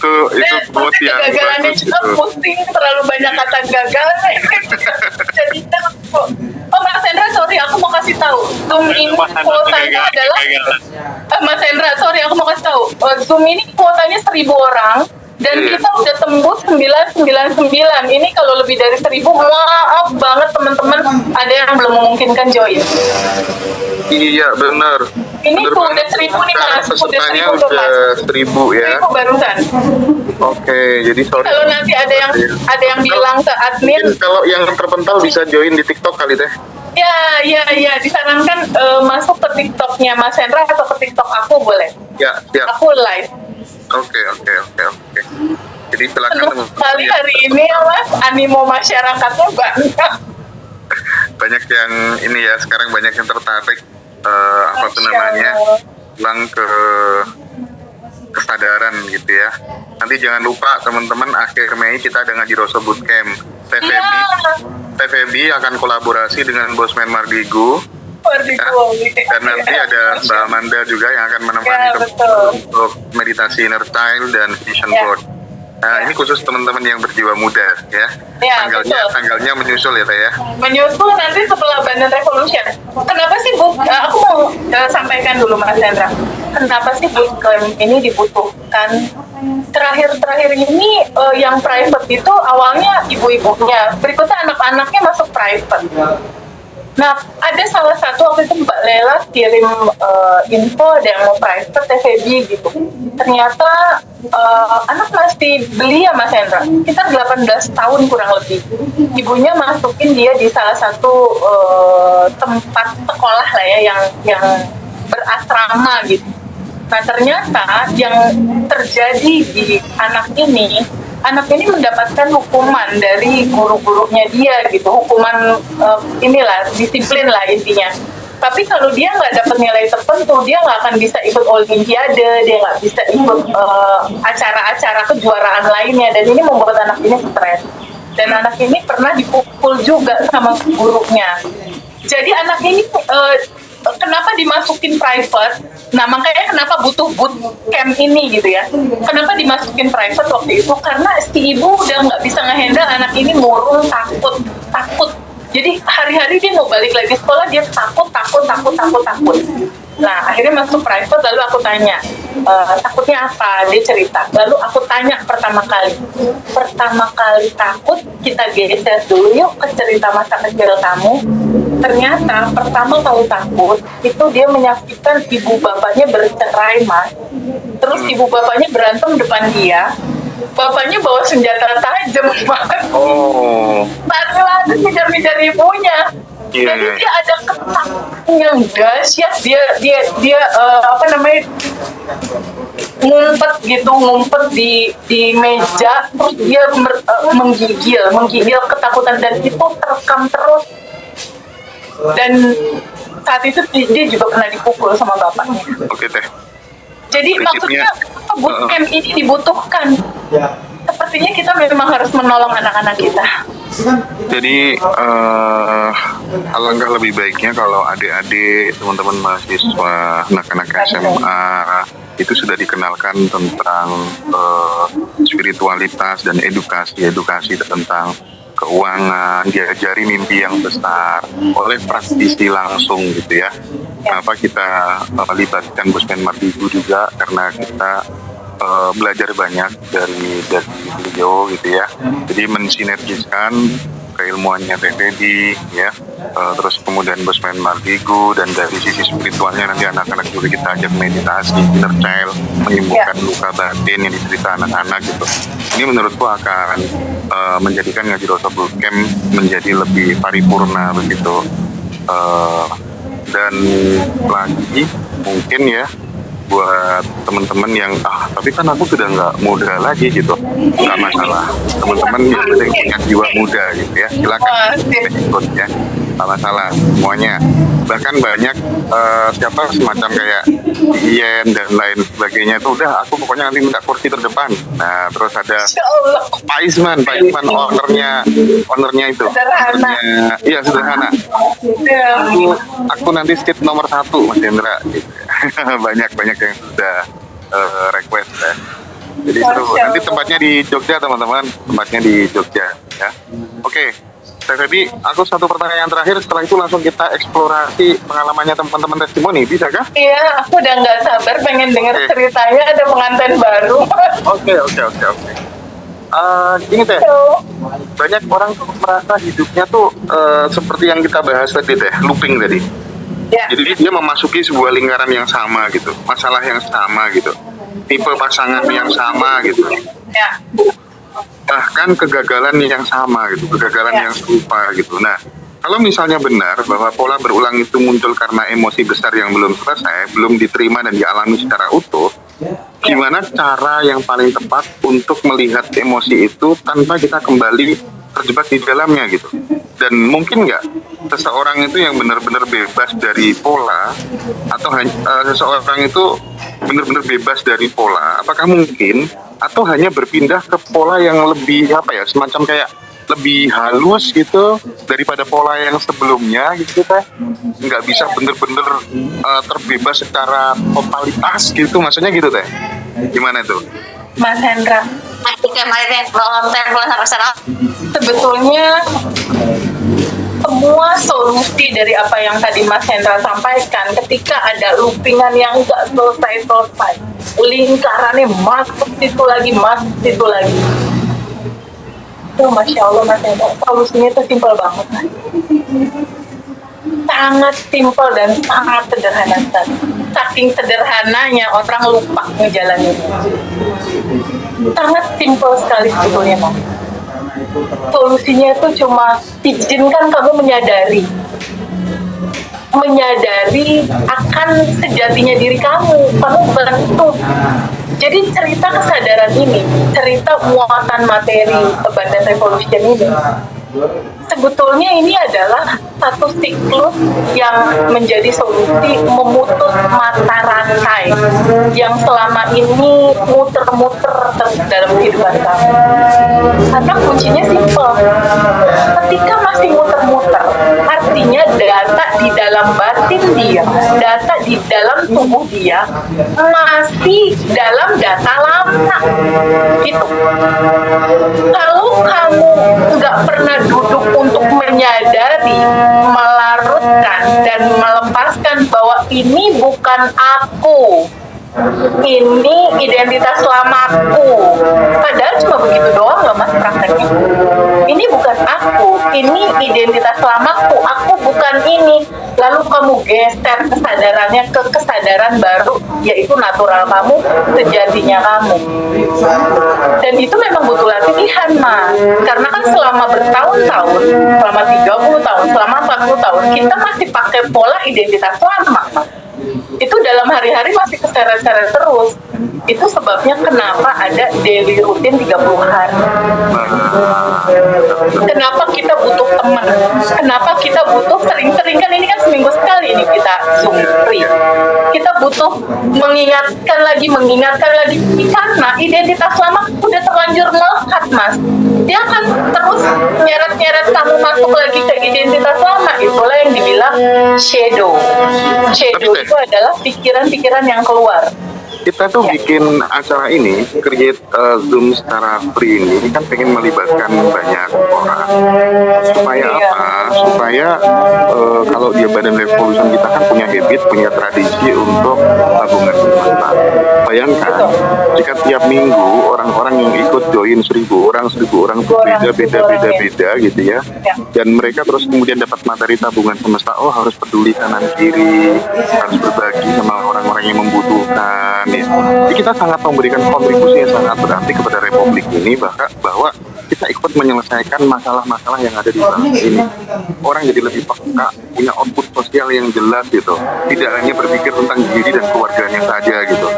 quote yang
kegagalannya
bagus
juga
itu.
pusing, terlalu banyak kata gagal. Jadi oh Mas Hendra, sorry aku mau kasih tahu. Zoom ini kuotanya adalah Mas Hendra, sorry aku mau kasih tahu. Zoom ini kuotanya 1.000 orang. Dan kita udah tembus 999. Ini kalau lebih dari 1.000, maaf banget teman-teman, ada yang belum memungkinkan join.
Iya benar.
Ini tuh udah 1.000 nih Mas,
pesertanya
udah 1.000
udah 1.000 ya.
1.000 barusan.
Oke, jadi sorry.
Kalau nanti ada yang bilang ke admin,
mungkin kalau yang terpental bisa join di TikTok kali Teh.
ya, disarankan masuk ke TikToknya Mas Hendra atau ke TikTok aku boleh.
Ya, siap.
Aku live.
Oke. Jadi silakan
Senang sekali hari ini ya Mas, animo masyarakatnya banyak.
Banyak yang ini ya, sekarang banyak yang tertarik apa tuh namanya, pulang ke kesadaran gitu ya. Nanti jangan lupa teman-teman, akhir Mei kita ada Ngaji Rosso Bootcamp. TVB akan kolaborasi dengan Bosman Mardigu. Dan nanti ada Mbak Amanda juga yang akan menemani untuk meditasi inner child dan vision board. Nah, ini khusus teman-teman yang berjiwa muda ya. Tanggalnya menyusul ya Teh ya.
Menyusul nanti setelah Abundant Revolution. Kenapa sih aku mau sampaikan dulu Mas Hendra. Kenapa sih bootcamp ini dibutuhkan? Terakhir ini yang private itu awalnya ibu-ibunya, berikutnya anak-anaknya masuk private. Nah, ada salah satu waktu itu Mbak Lela kirim info ada yang mau private TVB gitu. Ternyata anak masih beli ya Mas Hendra, sekitar 18 tahun kurang lebih. Ibunya masukin dia di salah satu tempat sekolah lah ya yang berasrama gitu. Nah, ternyata yang terjadi di anak ini mendapatkan hukuman dari guru-gurunya dia gitu, hukuman inilah, disiplin lah intinya. Tapi kalau dia nggak dapat nilai tertentu, dia nggak akan bisa ikut olimpiade, dia nggak bisa ikut acara-acara kejuaraan lainnya, dan ini membuat anak ini stres. Dan anak ini pernah dipukul juga sama gurunya. Jadi anak ini kenapa dimasukin private? Nah, makanya kenapa butuh bootcamp ini gitu ya. Kenapa dimasukin private waktu itu? Karena si ibu udah nggak bisa ngehandle anak ini murung, takut. Jadi hari-hari dia mau balik lagi sekolah, dia takut. Nah, akhirnya masuk private, lalu aku tanya, takutnya apa? Dia cerita. Lalu aku tanya pertama kali takut, kita geser dulu yuk ke cerita masa kecil kamu. Ternyata pertama kali takut itu dia menyaksikan ibu bapaknya bercerai, Mas. Terus ibu bapaknya berantem depan dia. Bapaknya bawa senjata tajam, Mas.
Oh,
Lari-lari ngejar-ngejar ibunya.
iya,
Jadi
iya.
dia ada ketakutan yang dahsyat. Dia apa namanya, ngumpet di meja, terus dia menggigil ketakutan, dan itu terekam terus. Dan saat itu dia juga pernah dipukul sama bapaknya.
Oke teh.
Jadi
Prinsipnya,
maksudnya bootcamp ini dibutuhkan. Sepertinya kita memang harus menolong anak-anak kita.
Jadi alangkah lebih baiknya kalau adik-adik, teman-teman mahasiswa, anak-anak SMA itu sudah dikenalkan tentang spiritualitas dan edukasi tentang keuangan, diajari mimpi yang besar oleh praktisi langsung gitu ya. Kenapa kita libatkan Bosman Mardigu juga, karena kita belajar banyak dari beliau gitu ya. Jadi mensinergiskan keilmuannya Teh Dedi ya, terus kemudian Bosman Mardigu, dan dari sisi spiritualnya nanti anak-anak juga kita ajak meditasi, inner child, menyembuhkan luka batin yang diderita anak-anak gitu. Ini menurutku akan menjadikan Ngaji Rosa Bootcamp menjadi lebih paripurna begitu. Dan lagi mungkin ya, buat teman-teman yang tapi kan aku sudah nggak muda lagi gitu, nggak masalah. Teman-teman yang penting punya jiwa muda gitu ya, silakan ikut ya, nggak masalah semuanya. Bahkan banyak siapa semacam kayak Yen dan lain sebagainya itu udah, aku pokoknya nanti minta kursi terdepan. Nah terus ada Pak Isman ownernya itu,
Sederhana.
iya sederhana. Aku nanti skip nomor 1 Mas Hendra gitu. banyak yang sudah request ya. Jadi seru. Nanti tempatnya di Jogja teman-teman, tempatnya di Jogja ya. Oke, Teh Febi, aku satu pertanyaan terakhir, setelah itu langsung kita eksplorasi pengalamannya teman-teman testimoni, bisa kah?
Iya, aku udah nggak sabar pengen dengar
Oke.
ceritanya, ada pengantin baru.
Oke. Gini Teh, banyak orang tuh merasa hidupnya tuh seperti yang kita bahas tadi Teh, looping tadi.
Ya,
Jadi dia memasuki sebuah lingkaran yang sama gitu, masalah yang sama gitu, tipe pasangan yang sama gitu,
ya,
bahkan kegagalan yang sama gitu, kegagalan yang serupa gitu. Nah, kalau misalnya benar bahwa pola berulang itu muncul karena emosi besar yang belum selesai, belum diterima dan dialami secara utuh, gimana cara yang paling tepat untuk melihat emosi itu tanpa kita kembali terjebak di dalamnya gitu? Dan mungkin nggak seseorang itu yang benar-benar bebas dari pola, atau seseorang itu benar-benar bebas dari pola? Apakah mungkin, atau hanya berpindah ke pola yang lebih apa ya, semacam kayak lebih halus gitu daripada pola yang sebelumnya gitu Teh? Nggak bisa bener-bener terbebas secara totalitas gitu, maksudnya gitu Teh? Gimana tuh?
Mas Hendra. Sebetulnya semua solusi dari apa yang tadi Mas Hendra sampaikan, ketika ada loopingan yang nggak selesai, lingkarannya masuk situ lagi, Oh, Masya Allah Mas Hendra, solusinya itu simpel banget. Sangat simpel dan sangat sederhana. Saking sederhananya orang lupa ngejalanin. Sangat simpel sekali sebetulnya, Mas. Solusinya itu cuma izinkan kamu menyadari akan sejatinya diri kamu bukan itu. Jadi cerita kesadaran ini, cerita muatan materi Abundant Revolution ini, sebetulnya ini adalah satu siklus yang menjadi solusi memutus mata rantai yang selama ini muter-muter terus dalam kehidupan kamu. Karena kuncinya simpel. Ketika masih muter-muter, artinya data di dalam batin dia, data di dalam tubuh dia masih dalam data lama. Gitu. Kalau kamu nggak pernah duduk untuk menyadari, melarutkan, dan melepaskan bahwa ini bukan aku, ini identitas lamaku. Padahal cuma begitu doang loh mas prakteknya. Ini bukan aku, ini identitas lamaku, aku bukan ini. Lalu kamu geser kesadarannya ke kesadaran baru, yaitu natural kamu, sejatinya kamu. Dan itu memang butuh latihan mas. Karena kan selama bertahun-tahun, selama 30 tahun, selama 40 tahun, kita masih pakai pola identitas lama mas. Itu dalam hari-hari masih keseret-seret terus. Itu sebabnya kenapa ada daily rutin 30 hari. Kenapa kita butuh teman? Kenapa kita butuh sering-sering, kan ini kan seminggu sekali ini kita Zoom free. Kita butuh mengingatkan lagi. Karena identitas lama udah terlanjur melekat mas. Dia akan terus nyeret-nyeret kamu masuk lagi ke identitas lama. Itulah yang dibilang shadow. Shadow itu adalah pikiran-pikiran yang keluar.
Kita tuh bikin acara ini, create Zoom secara free ini kan pengen melibatkan banyak orang. Supaya apa? Supaya kalau dia Badan Revolution kita kan punya habit, punya tradisi untuk tabungan semesta. Bayangkan jika tiap minggu orang-orang yang ikut join 1.000 orang tuh beda gitu ya. Dan mereka terus kemudian dapat materi tabungan semesta. Oh, harus peduli kanan kiri, harus berbagi sama orang-orang yang membutuhkan. Ya. Jadi kita sangat memberikan kontribusi yang sangat berarti kepada Republik ini bahwa kita ikut menyelesaikan masalah-masalah yang ada di bangsa ini. Orang jadi lebih peka, punya output sosial yang jelas gitu. Tidak hanya berpikir tentang diri dan keluarganya saja gitu.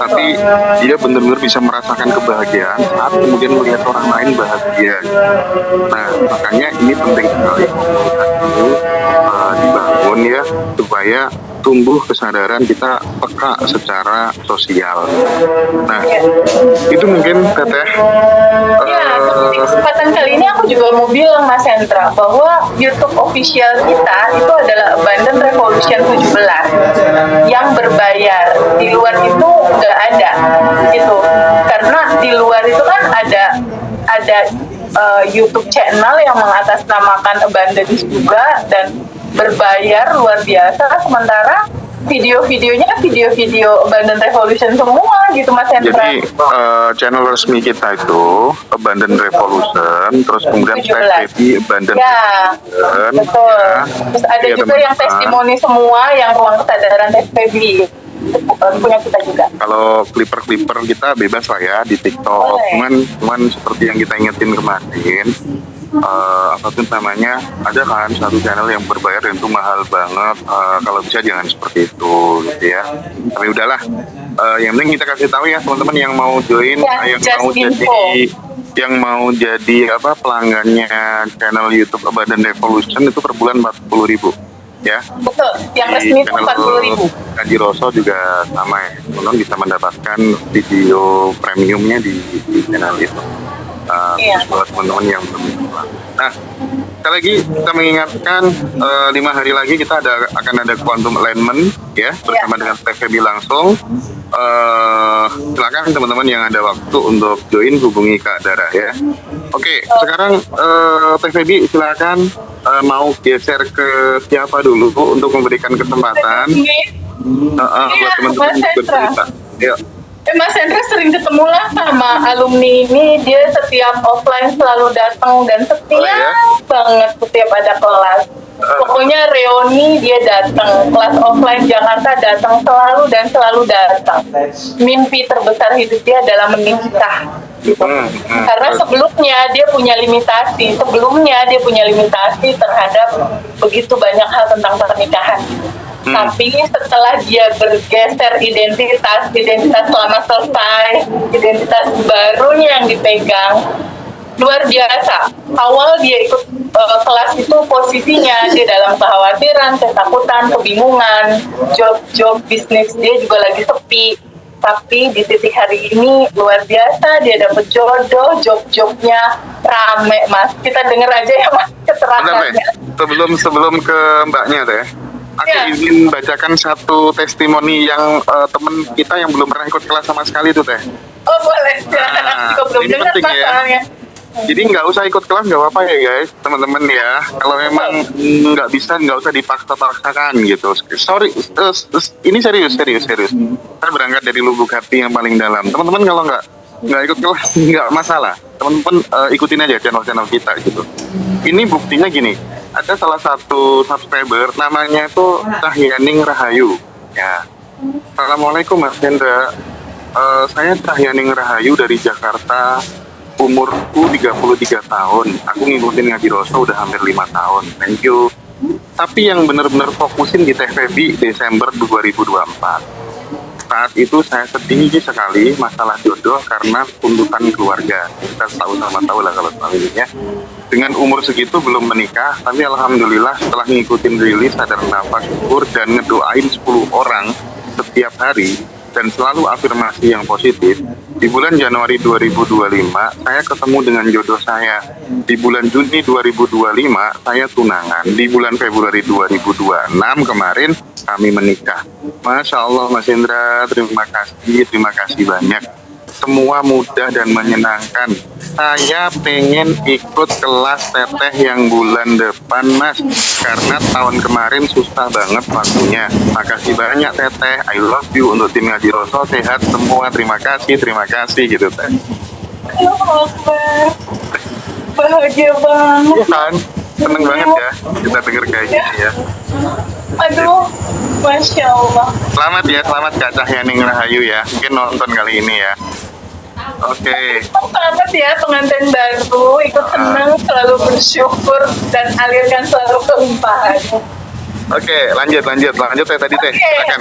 Tapi dia benar-benar bisa merasakan kebahagiaan saat kemudian melihat orang lain bahagia. Nah, makanya ini penting sekali komunitas ini dibangun ya supaya tumbuh kesadaran kita peka secara sosial. Nah, itu mungkin Teteh.
Di kesempatan kali ini aku juga mau bilang Mas Hendra bahwa YouTube official kita itu adalah Abundant Revolution 17 yang berbayar. Di luar itu nggak ada gitu. Karena di luar itu kan ada YouTube channel yang mengatasnamakan Abundance juga dan berbayar luar biasa, sementara video-videonya video-video Abundant Revolution semua gitu Mas Hendra.
Jadi channel resmi kita itu Abundant Revolution, terus kemudian Baby Abundant
Revolution. Betul. Terus ada juga yang testimoni semua yang ruang kesadaran SPB. Punya kita juga.
Kalau clipper kita bebas lah ya di TikTok. Cuman seperti yang kita ingetin kemarin, apapun namanya, ada kan satu channel yang berbayar dan itu mahal banget. Kalau bisa jangan seperti itu gitu ya. Tapi udahlah, yang penting kita kasih tahu ya teman-teman yang mau join, yang mau jadi pelanggannya channel YouTube Abundant Revolution itu per bulan 40.000 ya.
Betul, yang resmi itu 40.000.
Kaji Rosso juga sama ya, teman-teman bisa mendapatkan video premiumnya di channel itu. Buat teman-teman yang belum pulang. Nah, sekali lagi kita mengingatkan 5 hari lagi kita akan ada Quantum Alignment ya bersama dengan TVB langsung. Silakan teman-teman yang ada waktu untuk join hubungi Kak Dara ya. Oke, sekarang TVB silakan mau geser ke siapa dulu untuk memberikan kesempatan buat teman-teman bercerita. Ya.
Mas Hendra sering ketemu lah sama alumni ini, dia setiap offline selalu datang dan setia banget setiap ada kelas. Pokoknya reuni dia datang, kelas offline Jakarta datang selalu datang. Mimpi terbesar hidup dia adalah menikah. Gitu. Karena sebelumnya dia punya limitasi terhadap begitu banyak hal tentang pernikahan. Tapi setelah dia bergeser identitas selama selesai, identitas barunya yang dipegang, luar biasa. Awal dia ikut kelas itu posisinya dia dalam kekhawatiran, ketakutan, kebingungan, job bisnis dia juga lagi sepi. Tapi di titik hari ini luar biasa, dia dapet jodoh, job-jobnya rame Mas. Kita denger aja ya Mas keterangannya.
Sebelum ke Mbaknya teh. Aku izin bacakan satu testimoni yang temen kita yang belum pernah ikut kelas sama sekali itu teh.
Oh boleh, silakan. Aku juga belum dengar masalahnya.
Jadi nggak usah ikut kelas nggak apa-apa ya guys, teman-teman ya. Kalau memang nggak bisa nggak usah dipaksa-paksakan gitu. Sorry, ini serius. Saya berangkat dari lubuk hati yang paling dalam. Teman-teman kalau nggak ikut kelas nggak masalah. Teman-teman ikutin aja channel-channel kita gitu. Ini buktinya gini. Ada salah satu subscriber namanya tuh Cahyaning Rahayu. Ya. Assalamualaikum Mas Hendra. Saya Cahyaning Rahayu dari Jakarta. Umurku 33 tahun. Aku ngikutin Ngaji Roso udah hampir 5 tahun. Thank you. Tapi yang benar-benar fokusin di TVB Desember 2024. Saat itu saya sedih sekali masalah jodoh karena tuntutan keluarga. Kita tahu lah kalau soal ini ya. Dengan umur segitu belum menikah, tapi alhamdulillah setelah ngikutin rilis sadar nafas syukur dan ngedoain 10 orang setiap hari dan selalu afirmasi yang positif. Di bulan Januari 2025, saya ketemu dengan jodoh saya. Di bulan Juni 2025, saya tunangan. Di bulan Februari 2026 kemarin, kami menikah. Masya Allah Mas Hendra, terima kasih banyak. Semua mudah dan menyenangkan. Saya pengen ikut kelas teteh yang bulan depan Mas, karena tahun kemarin susah banget waktunya. Makasih banyak teteh, I love you. Untuk tim Ngaji Roso sehat semua, terima kasih gitu teh.
Bahagia banget.
Iya kan, seneng banget ya kita denger kayak gini ya.
Aduh, Masya Allah.
Selamat Kak Cahyaning Rahayu ya, mungkin nonton kali ini ya. Oke.
Selamat ya pengantin baru, ikut senang, selalu bersyukur dan alirkan selalu kelimpahan.
Oke, lanjut ya tadi teh. Silakan.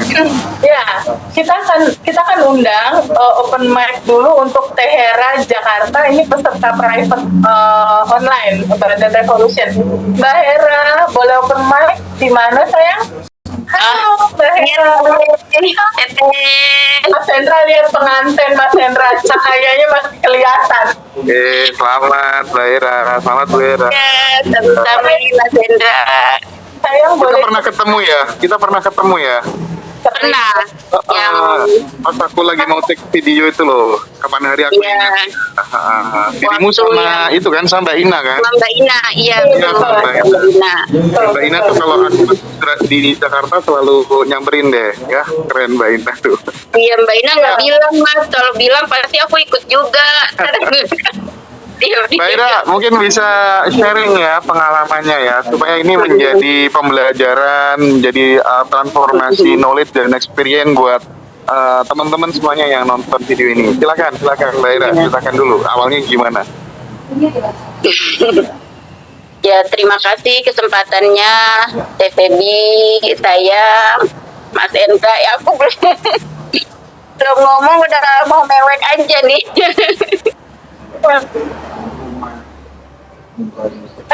Ya, kita kan undang open mic dulu untuk Tehera Jakarta. Ini peserta private online Badan Revolution. Mbak Hera, boleh open mic di mana sayang? Halo Mbak Hera. Mas Hendra lihat pengantin Mas Hendra, cahayanya masih kelihatan.
Selamat Mbak Hera, selamat Bu Hera.
Ya, sama Mas Hendra.
Sayang
Kita
boleh
pernah ketemu ya.
Pernah.
Pas aku lagi mau take video itu loh, kapan hari aku
Iya.
ingat. Dirimu sama itu kan, sama Mbak Ina kan?
Sama Mbak Ina, iya
Iya,
betul.
sama Mbak
Ina.
Mbak Ina tuh kalau aku di Jakarta selalu nyamperin deh, ya keren Mbak Ina tuh.
Iya, Mbak Ina nggak bilang Mas, kalau bilang pasti aku ikut juga.
Mbak Ira mungkin bisa sharing ya pengalamannya ya, supaya ini menjadi pembelajaran, menjadi transformasi knowledge dan experience buat teman-teman semuanya yang nonton video ini. Silakan Mbak Ira, silakan dulu. Awalnya gimana?
Ya, terima kasih kesempatannya TVB, saya, Mas Hendra. Ya, aku belum ngomong udah mau mewek aja nih.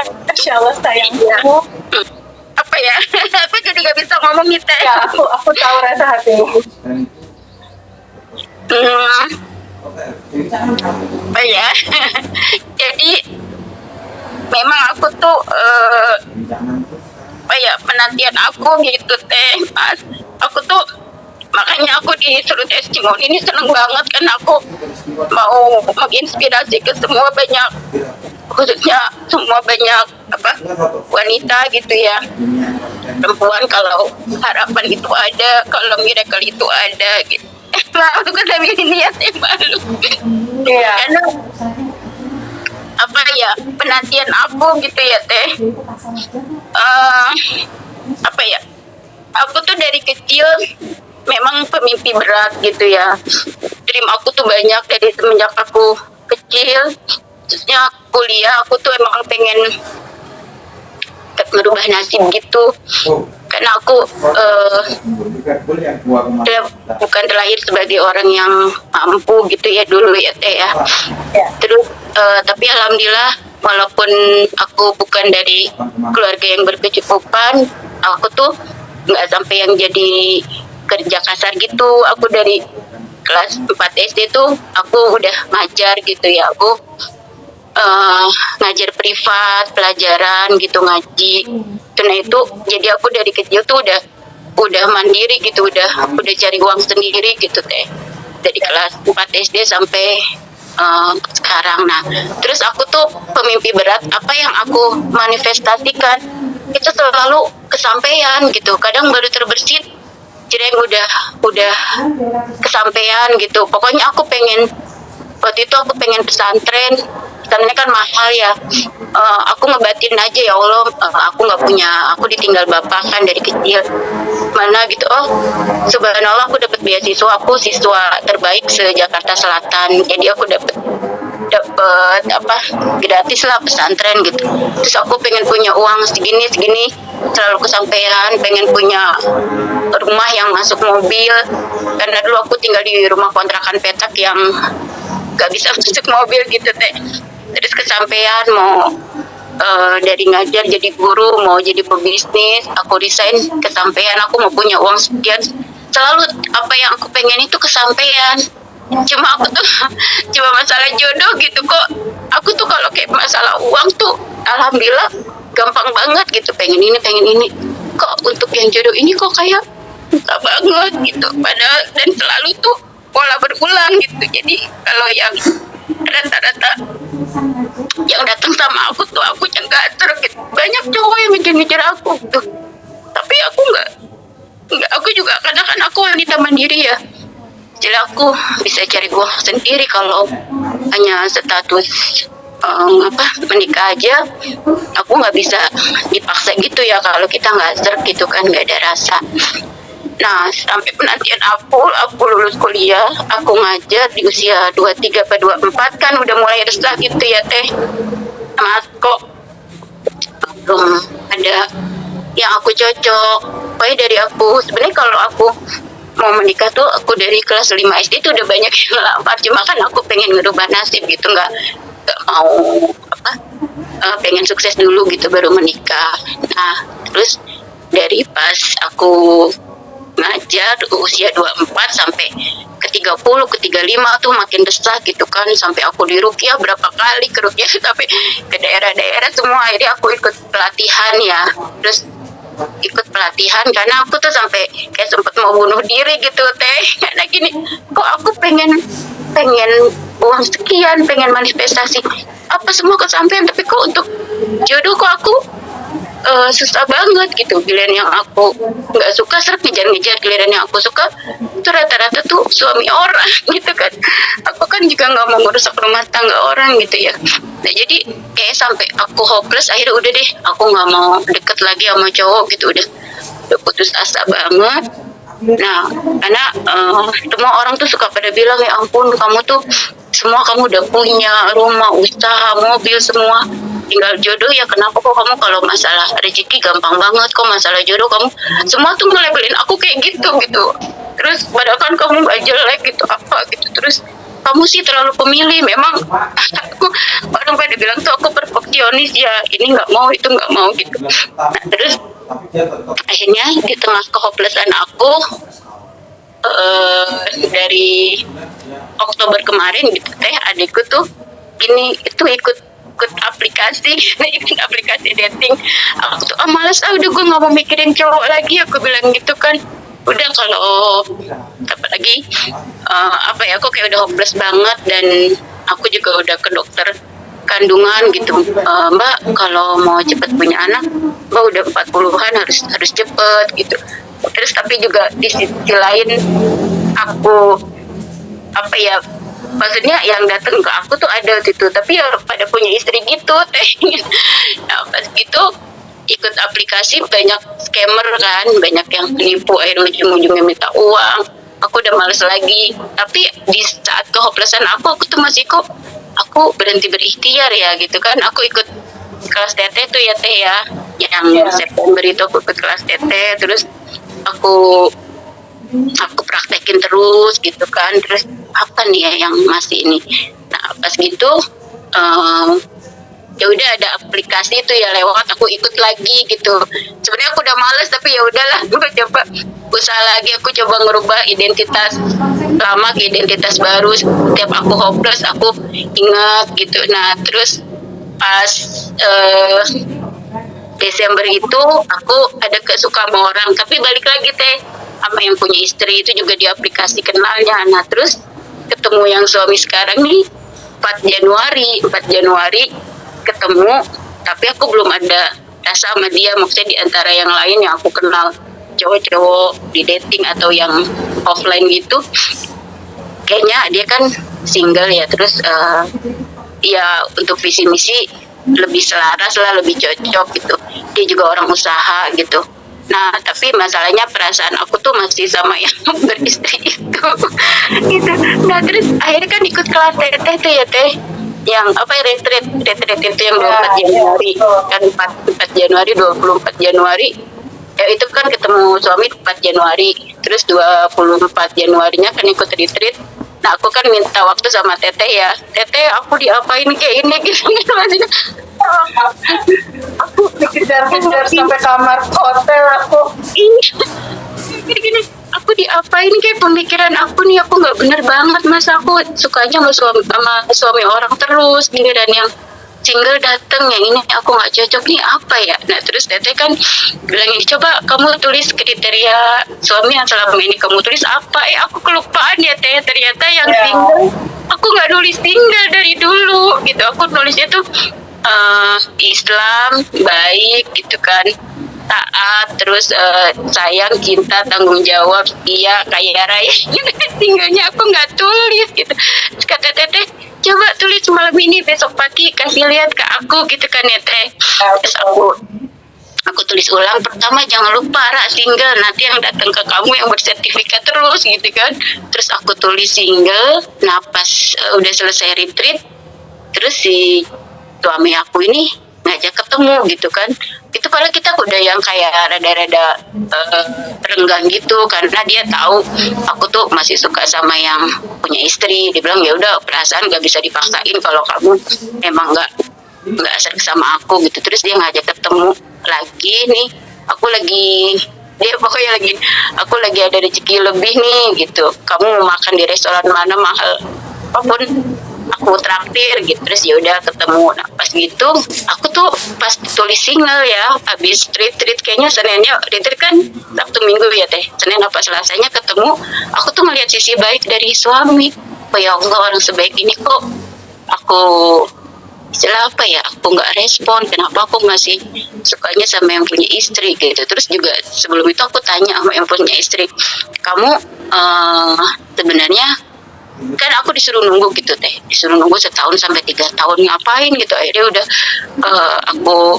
Masya Allah sayang.
Apa ya? Aku jadi gak bisa ngomong gitu.
Ya, aku tahu rasa hatimu.
Apa ya? Jadi memang aku tuh apa ya, penantian aku gitu teh Mas. Aku tuh makanya aku disuruh testimoni ini seneng banget kan, aku mau menginspirasi ke semua banyak, khususnya semua banyak apa wanita gitu ya, perempuan, kalau harapan itu ada, kalau miracle itu ada gitu. Aku kan sambil niat malu.
Iya.
Karena apa ya, penantian aku gitu ya teh. Apa ya? Aku tuh dari kecil memang pemimpi berat gitu ya. Dream aku tuh banyak dari semenjak aku kecil. Khususnya kuliah, aku tuh emang pengen merubah nasib gitu. Karena aku bukan terlahir sebagai orang yang mampu gitu ya dulu ya teh ya. Terus tapi alhamdulillah walaupun aku bukan dari keluarga yang berkecukupan, aku tuh nggak sampai yang jadi kerja kasar gitu. Aku dari kelas 4 SD tuh aku udah ngajar gitu ya. Aku ngajar privat, pelajaran gitu, ngaji. Karena itu jadi aku dari kecil tuh udah mandiri gitu, udah cari uang sendiri gitu teh. Dari kelas 4 SD sampai sekarang. Nah, terus aku tuh pemimpi berat, apa yang aku manifestasikan itu selalu kesampaian gitu. Kadang baru terbersit, jadi udah kesampaian gitu. Pokoknya aku pengen, waktu itu aku pengen pesantren. Pesantren kan mahal ya. Aku ngebatin aja, ya Allah, aku nggak punya, aku ditinggal bapak kan dari kecil. Mana gitu, oh subhanallah aku dapat beasiswa, aku siswa terbaik se-Jakarta Selatan. Jadi aku dapat apa gratis lah pesantren gitu. Terus aku pengen punya uang segini selalu kesampaian, pengen punya rumah yang masuk mobil, karena dulu aku tinggal di rumah kontrakan petak yang gak bisa masuk mobil gitu teh. Terus kesampaian mau dari ngajar jadi guru, mau jadi pebisnis, aku resign, kesampaian aku mau punya uang sekian. Selalu apa yang aku pengen itu kesampaian. Cuma aku tuh cuma masalah jodoh gitu kok. Aku tuh kalau kayak masalah uang tuh alhamdulillah gampang banget gitu, pengen ini. Kok untuk yang jodoh ini kok kayak susah banget gitu. Padahal dan selalu tuh pola berulang gitu. Jadi kalau yang rata-rata yang datang sama aku tuh aku cengkater gitu. Banyak cowok yang ngejar-ngejar aku tuh. Tapi aku enggak, aku juga kadang kan aku wanita mandiri ya. Jadi aku bisa cari uang sendiri kalau hanya status menikah aja. Aku nggak bisa dipaksa gitu ya, kalau kita nggak serk gitu kan, nggak ada rasa. Nah, sampai penantian aku lulus kuliah, aku ngajar di usia 23 atau 24 kan udah mulai resah gitu ya teh. Mas kok belum ada yang aku cocok. Pokoknya dari aku, sebenarnya kalau aku mau menikah tuh aku dari kelas 5 SD tuh udah banyak yang ngelamar, cuma kan aku pengen ngerubah nasib gitu, nggak mau pengen sukses dulu gitu baru menikah. Nah, terus dari pas aku ngajar usia 24 sampai ke 30, ke 35 tuh makin resah gitu kan, sampai aku di Rukiah berapa kali, ke Rukiah tapi ke daerah-daerah semua. Akhirnya aku ikut pelatihan ya, terus ikut pelatihan karena aku tuh sampai kayak sempet mau bunuh diri gitu teh, karena gini, kok aku pengen uang sekian, pengen manifestasi apa semua kesampaian, tapi kok untuk jodoh kok aku susah banget gitu. Giliran yang aku nggak suka seret ngejar-ngejar, giliran yang aku suka itu rata-rata tuh suami orang gitu kan. Aku kan juga nggak mau ngerusak rumah tangga orang gitu ya. Nah jadi kayak sampai aku hopeless, akhirnya udah deh aku nggak mau deket lagi sama cowok gitu, udah putus asa banget. Nah karena semua orang tuh suka pada bilang, ya ampun kamu tuh semua kamu udah punya rumah, usaha, mobil semua, tinggal jodoh ya. Kenapa kok kamu kalau masalah rezeki gampang banget, kok masalah jodoh kamu semua tuh ngelabelin aku kayak gitu. Terus padahal kan kamu gak jelek gitu apa gitu. Terus kamu sih terlalu pemilih. Memang aku orang pada bilang tuh aku perfeksionis ya, ini nggak mau itu nggak mau gitu. Nah, terus akhirnya di tengah kehopelessan aku dari Oktober kemarin gitu teh, adikku tuh ini itu ikut aplikasi ikut aplikasi dating. Aku tuh malas, udah gue nggak mau mikirin cowok lagi, aku bilang gitu kan. Udah kalau apalagi aku kayak udah hopeless banget, dan aku juga udah ke dokter kandungan gitu, Mbak kalau mau cepet punya anak Mbak udah 40-an harus cepet gitu. Terus tapi juga di sisi lain aku maksudnya yang datang ke aku tuh ada gitu, tapi ya pada punya istri gitu teh. Nah pas gitu ikut aplikasi banyak scammer kan, banyak yang menipu, akhirnya ujung-ujungnya minta uang. Aku udah males lagi. Tapi di saat kehopelessan aku tuh masih kok aku berhenti berikhtiar ya gitu kan. Aku ikut kelas TT tuh ya teh ya, yang September itu aku ikut kelas TT, terus aku praktekin terus gitu kan. Terus apa nih ya yang masih ini. Nah pas gitu ya udah ada aplikasi itu ya lewat, aku ikut lagi gitu. Sebenarnya aku udah males, tapi ya udahlah gue coba usaha lagi. Aku coba ngerubah identitas lama ke identitas baru. Setiap aku hopeless aku ingat gitu. Nah terus pas Desember itu aku ada kesuka sama orang, tapi balik lagi teh sama yang punya istri itu juga di aplikasi kenalnya. Nah terus ketemu yang suami sekarang nih, 4 Januari ketemu, tapi aku belum ada rasa sama dia. Maksudnya di antara yang lain yang aku kenal cowok-cowok di dating atau yang offline gitu, kayaknya dia kan single ya. Terus ya untuk visi misi lebih selaras lah, lebih cocok gitu. Dia juga orang usaha gitu. Nah, tapi masalahnya perasaan aku tuh masih sama yang beristri itu. Gitu. Nah, terus akhirnya kan ikut kelas teteh tuh ya teh. Yang apa ya, retreat itu yang 24 Januari. Kan 4 Januari, 24 Januari. Ya itu kan ketemu suami 4 Januari. Terus 24 Januarinya kan ikut retreat. Nah, aku kan minta waktu sama teteh ya. Teteh, aku diapain kayak ini gitu.
Aku dikejar-kejar sampai kamar hotel aku.
Gini, aku diapain, kayak pemikiran aku nih, aku nggak bener banget. Masa aku sukanya sama suami orang terus gini, dan yang single dateng yang ini aku nggak cocok nih apa ya. Nah terus teteh kan bilang, coba kamu tulis kriteria suami yang selama ini kamu tulis apa. Aku kelupaan ya teh, ternyata yang single aku nggak nulis single dari dulu gitu. Aku nulisnya tuh Islam, baik gitu kan, taat, terus sayang, cinta, tanggung jawab, setia, kaya raya. Singlenya aku nggak tulis gitu. Terus kata teteh, coba tulis malam ini, besok pagi kasih lihat ke aku gitu kan ya teh. Terus aku tulis ulang, pertama jangan lupa single, nanti yang datang ke kamu yang bersertifikat terus gitu kan. Terus aku tulis single. Nah pas udah selesai retreat, terus si suami aku ini ngajak ketemu gitu kan. Itu padahal kita udah yang kayak rada-rada renggang gitu, karena dia tahu aku tuh masih suka sama yang punya istri. Dia bilang, ya udah, perasaan gak bisa dipaksain kalau kamu emang nggak asal sama aku gitu. Terus dia ngajak ketemu lagi nih, aku lagi ada rezeki lebih nih gitu, kamu mau makan di restoran mana, mahal apapun aku traktir gitu. Terus ya udah ketemu. Nah pas gitu aku tuh pas tulis single ya, habis retreat kayaknya Seninnya retreat kan Sabtu Minggu ya teh, Senin apa Selasanya ketemu, aku tuh ngeliat sisi baik dari suami. Oh ya Allah, orang sebaik ini kok aku istilah apa ya, aku nggak respon, kenapa aku masih sukanya sama yang punya istri gitu. Terus juga sebelum itu aku tanya sama yang punya istri, kamu sebenarnya kan aku disuruh nunggu gitu teh, disuruh nunggu 1 tahun sampai 3 tahun, ngapain gitu. Akhirnya udah aku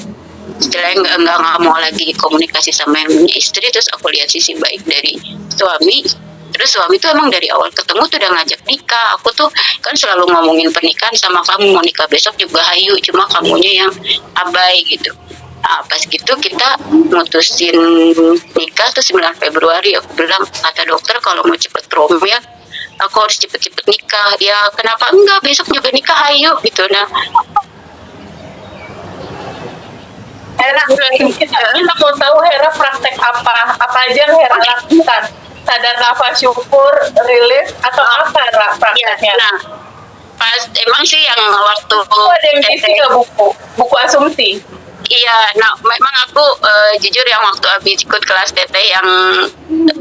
istilahnya nggak mau lagi komunikasi sama yang punya istri. Terus aku lihat sisi baik dari suami. Terus suami tuh emang dari awal ketemu tuh udah ngajak nikah. Aku tuh kan selalu ngomongin pernikahan sama kamu, mau nikah besok juga hayu, cuma kamunya yang abai gitu. Nah pas gitu kita mutusin nikah tuh 9 Februari. Aku bilang, kata dokter kalau mau cepet promil aku harus cepet-cepet nikah. Ya kenapa enggak, besok juga nikah hayu gitu. Nah
Hera, kita mau tahu Hera praktek apa aja yang Hera lakukan? Sadar nafas, syukur, relief, atau apa prakteknya?
nah pas emang sih yang waktu
Ada yang ngisi ke buku asumsi.
Iya, nah memang aku jujur yang waktu habis ikut kelas teteh yang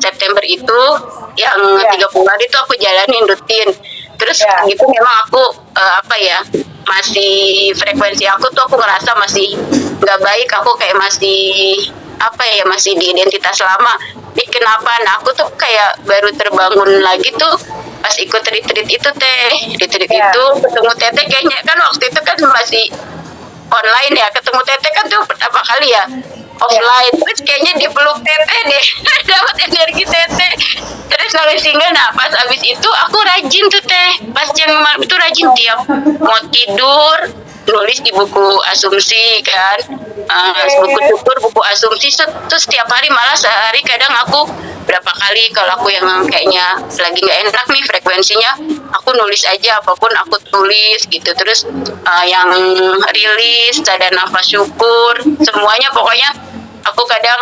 September itu, yang 30 hari itu aku jalanin rutin. Terus gitu memang aku masih frekuensi aku tuh aku ngerasa masih nggak baik. Aku kayak masih masih di identitas lama. Ini kenapa? Nah aku tuh kayak baru terbangun lagi tuh pas ikut retreat itu teh. Retreat itu ketemu teteh, kayaknya kan waktu itu kan masih online ya, ketemu teteh kan tuh pertama kali ya offline. Terus kayaknya dipeluk teteh deh, dapat energi teteh. Terus nulis single. Nah pas abis itu aku rajin tuh teh, pas jam malam itu rajin tiap mau tidur nulis di buku asumsi kan, buku syukur, buku asumsi. Terus setiap hari, malah sehari kadang aku berapa kali kalau aku yang kayaknya lagi nggak enak nih frekuensinya, aku nulis aja apapun aku tulis gitu. Terus yang rilis, sadar nafas, syukur, semuanya pokoknya aku kadang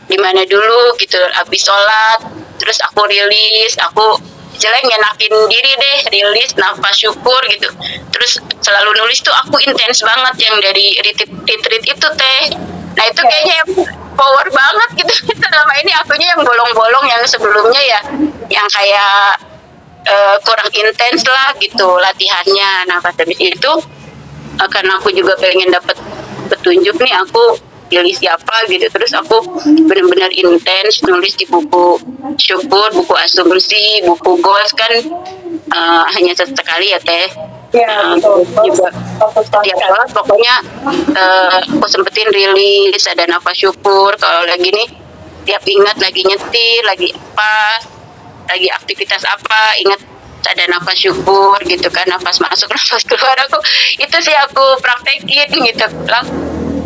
di mana dulu gitu habis sholat, terus aku rilis, aku istilahnya nyenakin diri deh, rilis, nafas, syukur gitu. Terus selalu nulis tuh aku intens banget yang dari retreat itu teh. Nah itu kayaknya yang power banget gitu. Selama ini akunya yang bolong-bolong, yang sebelumnya ya yang kayak kurang intens lah gitu latihannya. Nah pas habis itu karena aku juga pengen dapat petunjuk nih, aku pilih siapa gitu, terus aku benar-benar intens nulis di buku syukur, buku asumsi, buku goals kan hanya sesekali ya teh.
Ya, betul.
Juga tiap kelas pokoknya aku sempetin rilis, ada nafas syukur kalau lagi nih, tiap ingat lagi nyetir, lagi apa, lagi aktivitas apa, ingat ada nafas syukur gitu kan, nafas masuk nafas keluar, aku itu sih aku praktekin gitu.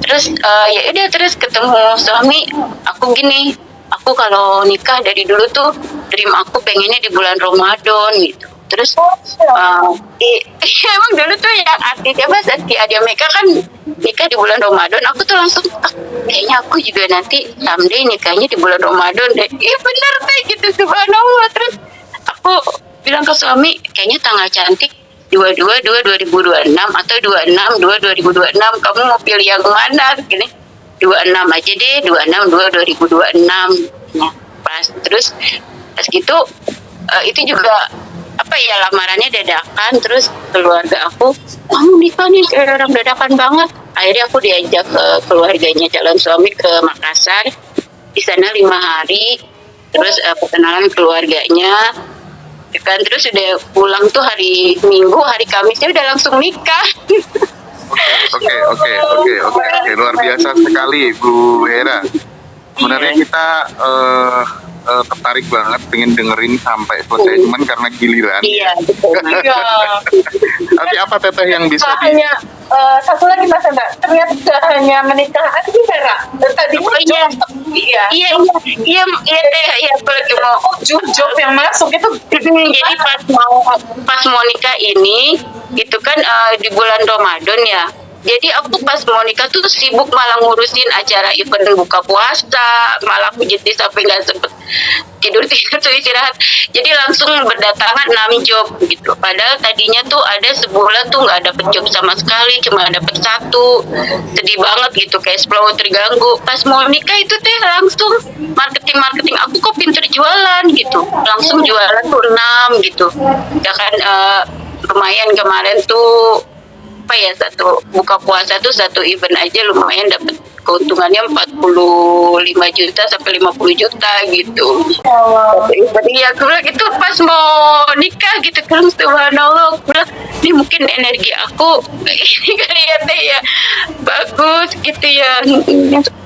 Terus ya udah, terus ketemu suami aku gini, aku kalau nikah dari dulu tuh dream aku pengennya di bulan Ramadan gitu. Terus emang dulu tuh yang artisnya Mas Aski Adia Meka kan nikah di bulan Ramadan, aku tuh langsung kayaknya aku juga nanti someday nikahnya di bulan Ramadan deh. Iya bener deh gitu, subhanallah. Terus aku bilang ke suami, kayaknya tanggal cantik 22/2/2026 atau 26/2/2026, kamu mau pilih yang mana? Gini, 26 aja deh, 26/2/2026. Nah, pas terus gitu itu juga apa ya, lamarannya dadakan. Terus keluarga aku, kamu nikah nih kayak orang dadakan banget. Akhirnya aku diajak ke keluarganya calon suami ke Makassar, di sana 5 hari. Terus perkenalan keluarganya kan, terus udah pulang tuh hari Minggu, hari Kamisnya udah langsung nikah.
Oke, luar biasa sekali Bu Hera. Sebenarnya kita tertarik banget pengen dengerin sampai selesai, cuman karena giliran.
Iya, betul.
Tapi apa Teteh yang bisa
hanya satu lagi Mas Enda, ternyata tidak hanya menikah aja Hera. Tadi
Iya, aku lagi mau
job yang masuk itu.
jadi pas mau nikah ini itu kan di bulan Ramadan ya. Jadi aku pas mau nikah tuh sibuk malah ngurusin acara event buka puasa, malah aku jadi sampai nggak sempet tidur tuh istirahat. Jadi langsung berdatangan 6 job gitu. Padahal tadinya tuh ada sebulan tuh nggak dapet job sama sekali, cuma dapet 1. Sedih banget gitu, cash flow terganggu. Pas mau nikah itu teh langsung marketing aku kok pinter jualan gitu. Langsung jualan tuh 6 gitu. Ya kan lumayan kemarin tuh apa ya, satu buka puasa tuh satu event aja lumayan dapat keuntungannya 45 juta sampai 50 juta gitu. Iya, aku bilang itu pas mau nikah gitu kan, subhanallah. Aku bilang ini mungkin energi aku ini kali ya teh ya bagus gitu ya.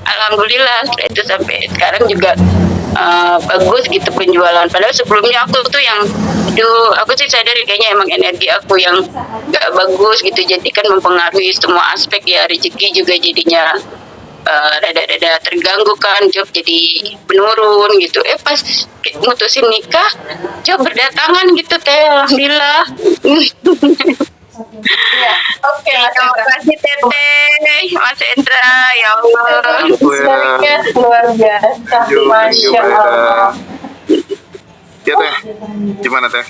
Alhamdulillah setelah itu sampai sekarang juga bagus gitu penjualan. Padahal sebelumnya aku tuh yang aku sih sadar kayaknya emang energi aku yang gak bagus gitu, jadi kan mempengaruhi semua aspek ya, rezeki juga jadinya rada-rada terganggu kan, job jadi menurun gitu. Pas mutusin nikah, job berdatangan gitu teh, alhamdulillah.
Iya, oke.
Terima kasih Teteh, Mas Endra, ya Allah.
Sebaliknya luar biasa, Masya Allah.
Ya Teh, gimana Teh?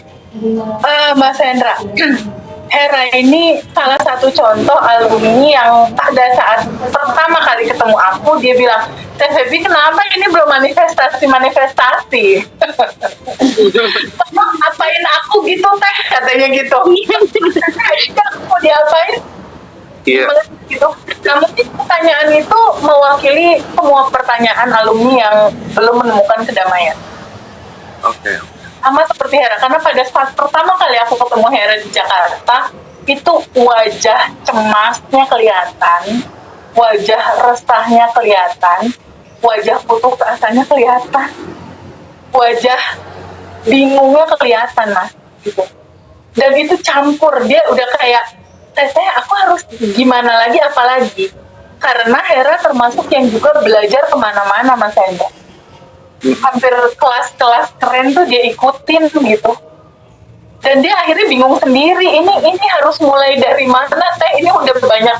Mas Hendra, Hera ini salah satu contoh alumni yang pada saat pertama kali ketemu aku, dia bilang, Teh Febi kenapa ini belum manifestasi? Apain aku gitu Teh, katanya gitu. Aku diapain?
Iya.
Gitu. Nah, mungkin pertanyaan itu mewakili semua pertanyaan alumni yang belum menemukan kedamaian.
Oke.
Sama seperti Hera, karena pada saat pertama kali aku ketemu Hera di Jakarta, itu wajah cemasnya kelihatan, wajah resahnya kelihatan, wajah putus asanya kelihatan, wajah bingungnya kelihatan, Mas. Gitu. Dan itu campur, dia udah kayak, Teteh, aku harus gimana lagi, apalagi. Karena Hera termasuk yang juga belajar kemana-mana, Mas Hendra. Hampir kelas-kelas keren tuh dia ikutin gitu, dan dia akhirnya bingung sendiri, ini harus mulai dari mana Teh, ini udah banyak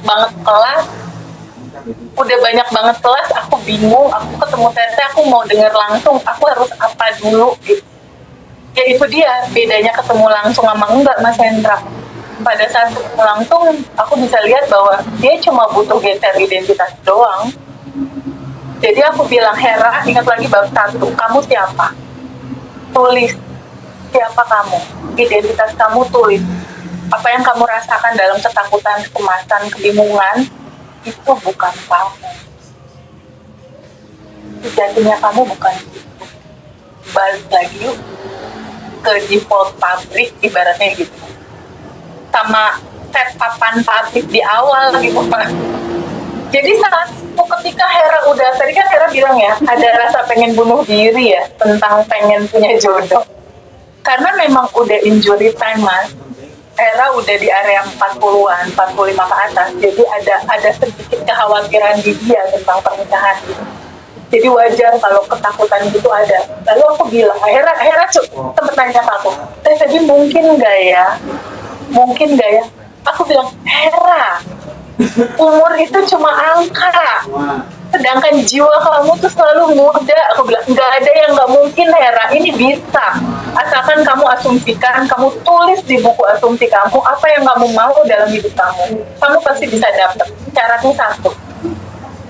banget kelas, aku bingung, aku ketemu Teteh, aku mau denger langsung, aku harus apa dulu gitu. Ya itu dia bedanya ketemu langsung sama enggak, Mas Hendra. Pada saat ketemu langsung aku bisa lihat bahwa dia cuma butuh geser identitas doang. Jadi aku bilang, Hera, ingat lagi bab 1, kamu siapa? Tulis. siapa kamu, identitas kamu tulis. Apa yang kamu rasakan dalam ketakutan, kecemasan, kebingungan, itu bukan kamu. Sejatinya kamu bukan itu. Balik lagi yuk ke default pabrik, ibaratnya gitu. Sama set-upan pabrik di awal gitu, Pak. Jadi ketika Hera udah, tadi kan Hera bilang ya, ada rasa pengen bunuh diri ya, tentang pengen punya jodoh. Karena memang udah injury time, Mas. Hera udah di area 40-an, 45 ke atas. Jadi ada sedikit kekhawatiran di dia tentang pernikahan. Jadi wajar kalau ketakutan gitu ada. Lalu aku bilang, Hera sempat nanya ke aku, jadi mungkin nggak ya? Aku bilang, Hera, umur itu cuma angka. Sedangkan jiwa kamu tuh selalu muda. Aku bilang, nggak ada yang nggak mungkin, Hera. Ini bisa. Asalkan kamu asumsikan, kamu tulis di buku asumsi kamu, apa yang kamu mau dalam hidup kamu. Kamu pasti bisa dapat. Syaratnya satu,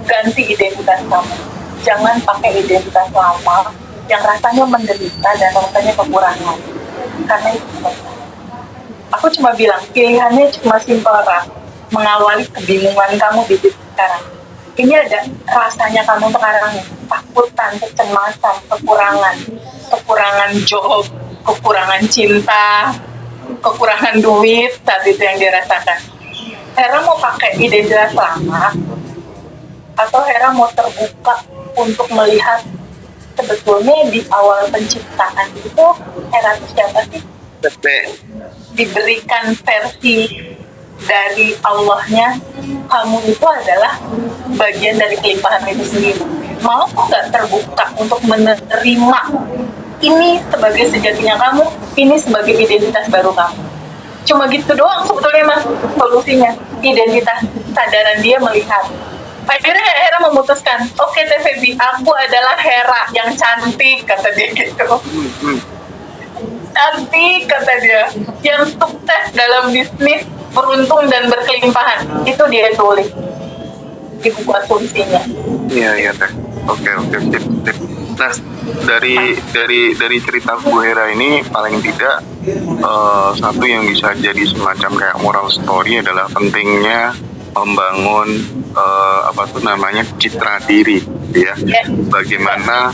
ganti identitas kamu. Jangan pakai identitas lama yang rasanya menderita dan rasanya kekurangan. Karena itu aku cuma bilang, pilihannya cuma simpel, Ra. Mengawali kebingungan kamu di titik sekarang. Ini ada rasanya kamu sekarang, takutan, kecemasan, kekurangan job, kekurangan cinta, kekurangan duit, saat itu yang dirasakan. Hera mau pakai identitas lama, atau Hera mau terbuka untuk melihat sebetulnya di awal penciptaan itu Hera itu siapa sih? Diberikan versi dari Allahnya, kamu itu adalah bagian dari kelimpahan itu sendiri. Mau nggak terbuka untuk menerima ini sebagai sejatinya kamu, ini sebagai identitas baru kamu? Cuma gitu doang sebetulnya, Mas, solusinya. Identitas sadaran dia melihat. Akhirnya Hera memutuskan, oke, TVB, aku adalah Hera yang cantik, kata dia gitu. Cantik, kata dia, yang sukses dalam bisnis, beruntung dan berkelimpahan. Itu dia tulis di buku asumsinya.
Iya teh. Oke sip. Nah, dari cerita Bu Hera ini paling tidak satu yang bisa jadi semacam kayak moral story adalah pentingnya membangun citra diri, ya. Bagaimana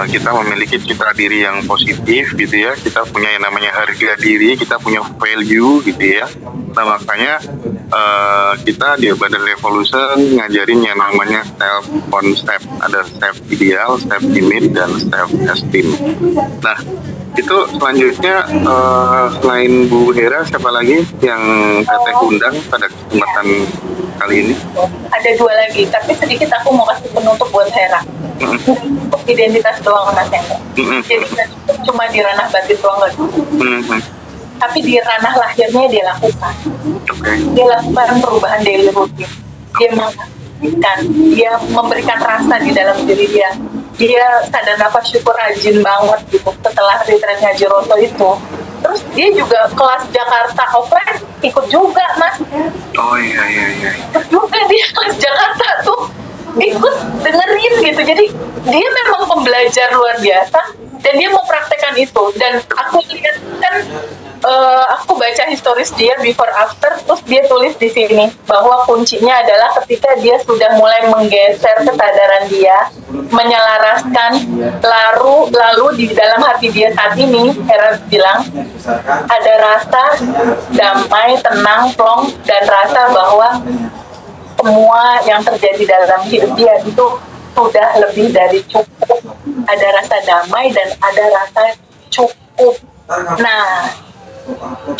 kita memiliki citra diri yang positif, gitu ya. Kita punya yang namanya harga diri, kita punya value, gitu ya. Nah, makanya kita di Badan Revolution ngajarin yang namanya self concept, ada self ideal, self image, dan self esteem. Nah, itu selanjutnya selain Bu Hera, siapa lagi yang Teteh undang pada kesempatan kali ini?
Ada dua lagi, tapi sedikit aku mau kasih penutup buat Hera. Untuk identitas doang, Mas Hendra. Jadi cuma di ranah batin doang nggak cukup. Tapi di ranah lahirnya dia lakukan. Dia lakukan perubahan daily routine. Dia mengaktifkan, dia memberikan rasa di dalam diri dia. Dia sadar nafas syukur rajin banget gitu setelah retreat ngaji Roto itu. Terus dia juga kelas Jakarta offline ikut juga, Mas.
Oh iya.
Ikut juga dia kelas Jakarta tuh, ikut dengerin gitu. Jadi dia memang pembelajar luar biasa dan dia mau praktekkan itu. Dan aku lihat kan, aku baca historis dia before after, terus dia tulis di sini bahwa kuncinya adalah ketika dia sudah mulai menggeser kesadaran dia, menyelaraskan, lalu di dalam hati dia saat ini, Hera bilang ada rasa damai, tenang, plong, dan rasa bahwa semua yang terjadi dalam hidup dia itu sudah lebih dari cukup. Ada rasa damai dan ada rasa cukup. Nah,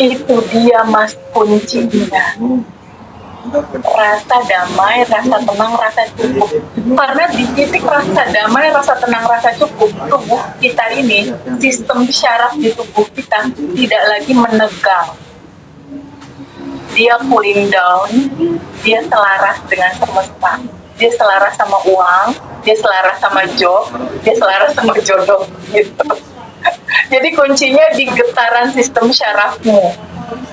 itu dia, Mas, kuncinya. Rasa damai, rasa tenang, rasa cukup. Karena di titik rasa damai, rasa tenang, rasa cukup, tubuh kita ini, sistem syaraf di tubuh kita tidak lagi menegang. Dia cooling down, dia selaras dengan semesta, dia selaras sama uang, dia selaras sama job, dia selaras sama jodoh gitu. Jadi kuncinya di getaran sistem syarafmu.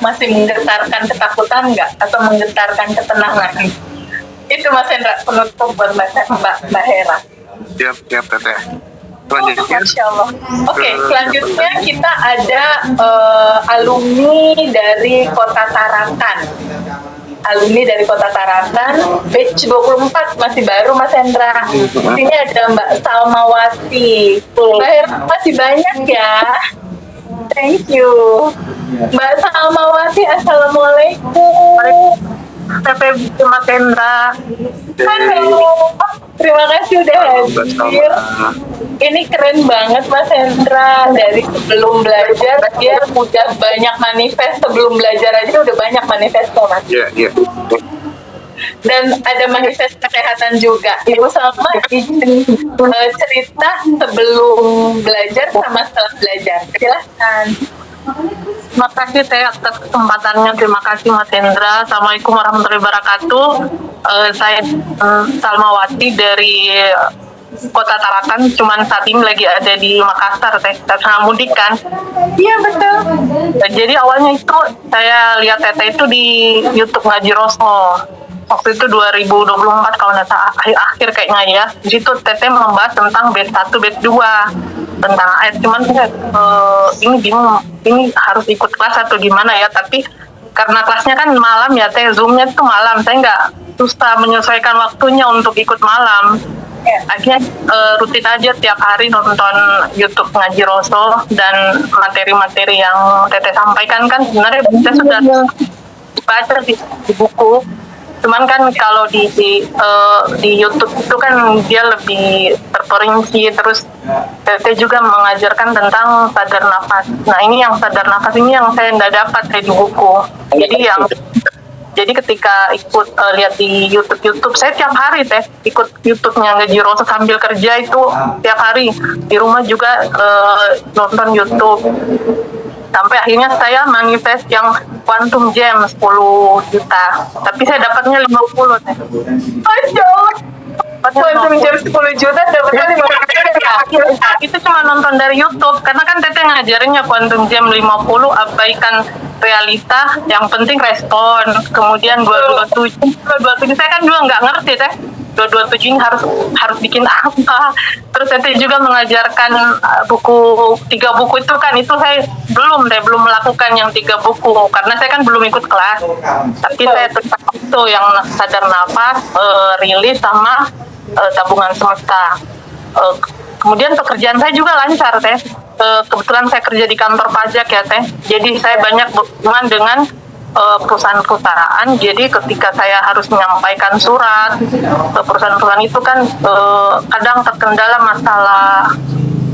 Masih menggetarkan ketakutan nggak? Atau menggetarkan ketenangan? Itu, Mas Hendra, penutup buat Mbak Hera.
Siap Teteh. Selanjutnya,
Masya Allah. Oke, selanjutnya kita ada alumni dari Kota Tarakan. Alumni dari Kota Tarakan, batch 24, masih baru Mas Hendra. Di sini ada Mbak Salmawati. Mbak Hendra masih banyak ya. Thank you. Mbak Salmawati, Assalamualaikum.
TP Mas Hendra.
Halo, terima kasih udah hadir. Ini keren banget Mas Hendra. Dari sebelum belajar dia udah banyak manifest. Sebelum belajar aja udah banyak manifesto Mas.
Iya.
Dan ada manifest kesehatan juga. Ibu Salma izin cerita sebelum belajar sama setelah belajar. Silahkan.
Terima kasih Teh atas kesempatannya. Terima kasih Mas Hendra. Assalamualaikum warahmatullahi wabarakatuh. Saya Salmawati dari Kota Tarakan. Cuman saat ini lagi ada di Makassar Teh. Karena mudik kan.
Iya betul.
Jadi awalnya itu saya lihat Teteh itu di YouTube Ngaji Rosmo. Waktu itu 2024 kalau nggak salah akhir kayaknya ya. Di situ Teteh membahas tentang batch 1, batch 2 tentang ayat. Cuman saya ini bingung, ini harus ikut kelas atau gimana ya. Tapi karena kelasnya kan malam ya Teh, Zoom-nya itu malam. Saya nggak susah menyesuaikan waktunya untuk ikut malam. Akhirnya rutin aja tiap hari nonton YouTube Ngaji Roso dan materi-materi yang Teteh sampaikan kan sebenarnya saya sudah baca di buku. Cuman kan kalau di YouTube itu kan dia lebih terperinci, terus Teteh juga mengajarkan tentang sadar nafas. Nah ini yang sadar nafas ini yang saya nggak dapat di buku. Jadi ketika ikut lihat di YouTube saya tiap hari Teh ikut YouTube-nya Ngaji Roso sambil kerja itu tiap hari. Di rumah juga nonton YouTube. Sampai akhirnya saya manifest yang Quantum Gem 10 juta. Tapi saya dapatnya 50 Teh.
Masya Allah. Quantum Gem 10 juta dapatnya 50 juta.
Itu cuma nonton dari YouTube. Karena kan Teteh ngajarinnya Quantum Gem 50, abaikan realita, yang penting respon. Kemudian 227 saya kan juga nggak ngerti Teh. 227 ini harus bikin apa. Terus Teteh juga mengajarkan buku 3 buku itu kan, itu saya belum melakukan yang 3 buku karena saya kan belum ikut kelas. Tapi saya tetap itu yang sadar nafas, rilis sama tabungan semesta. Kemudian pekerjaan saya juga lancar Teh. Kebetulan saya kerja di kantor pajak ya Teh. Jadi saya banyak berhubungan dengan perusahaan-perusahaan. Jadi ketika saya harus menyampaikan surat ke perusahaan-perusahaan itu kan kadang terkendala masalah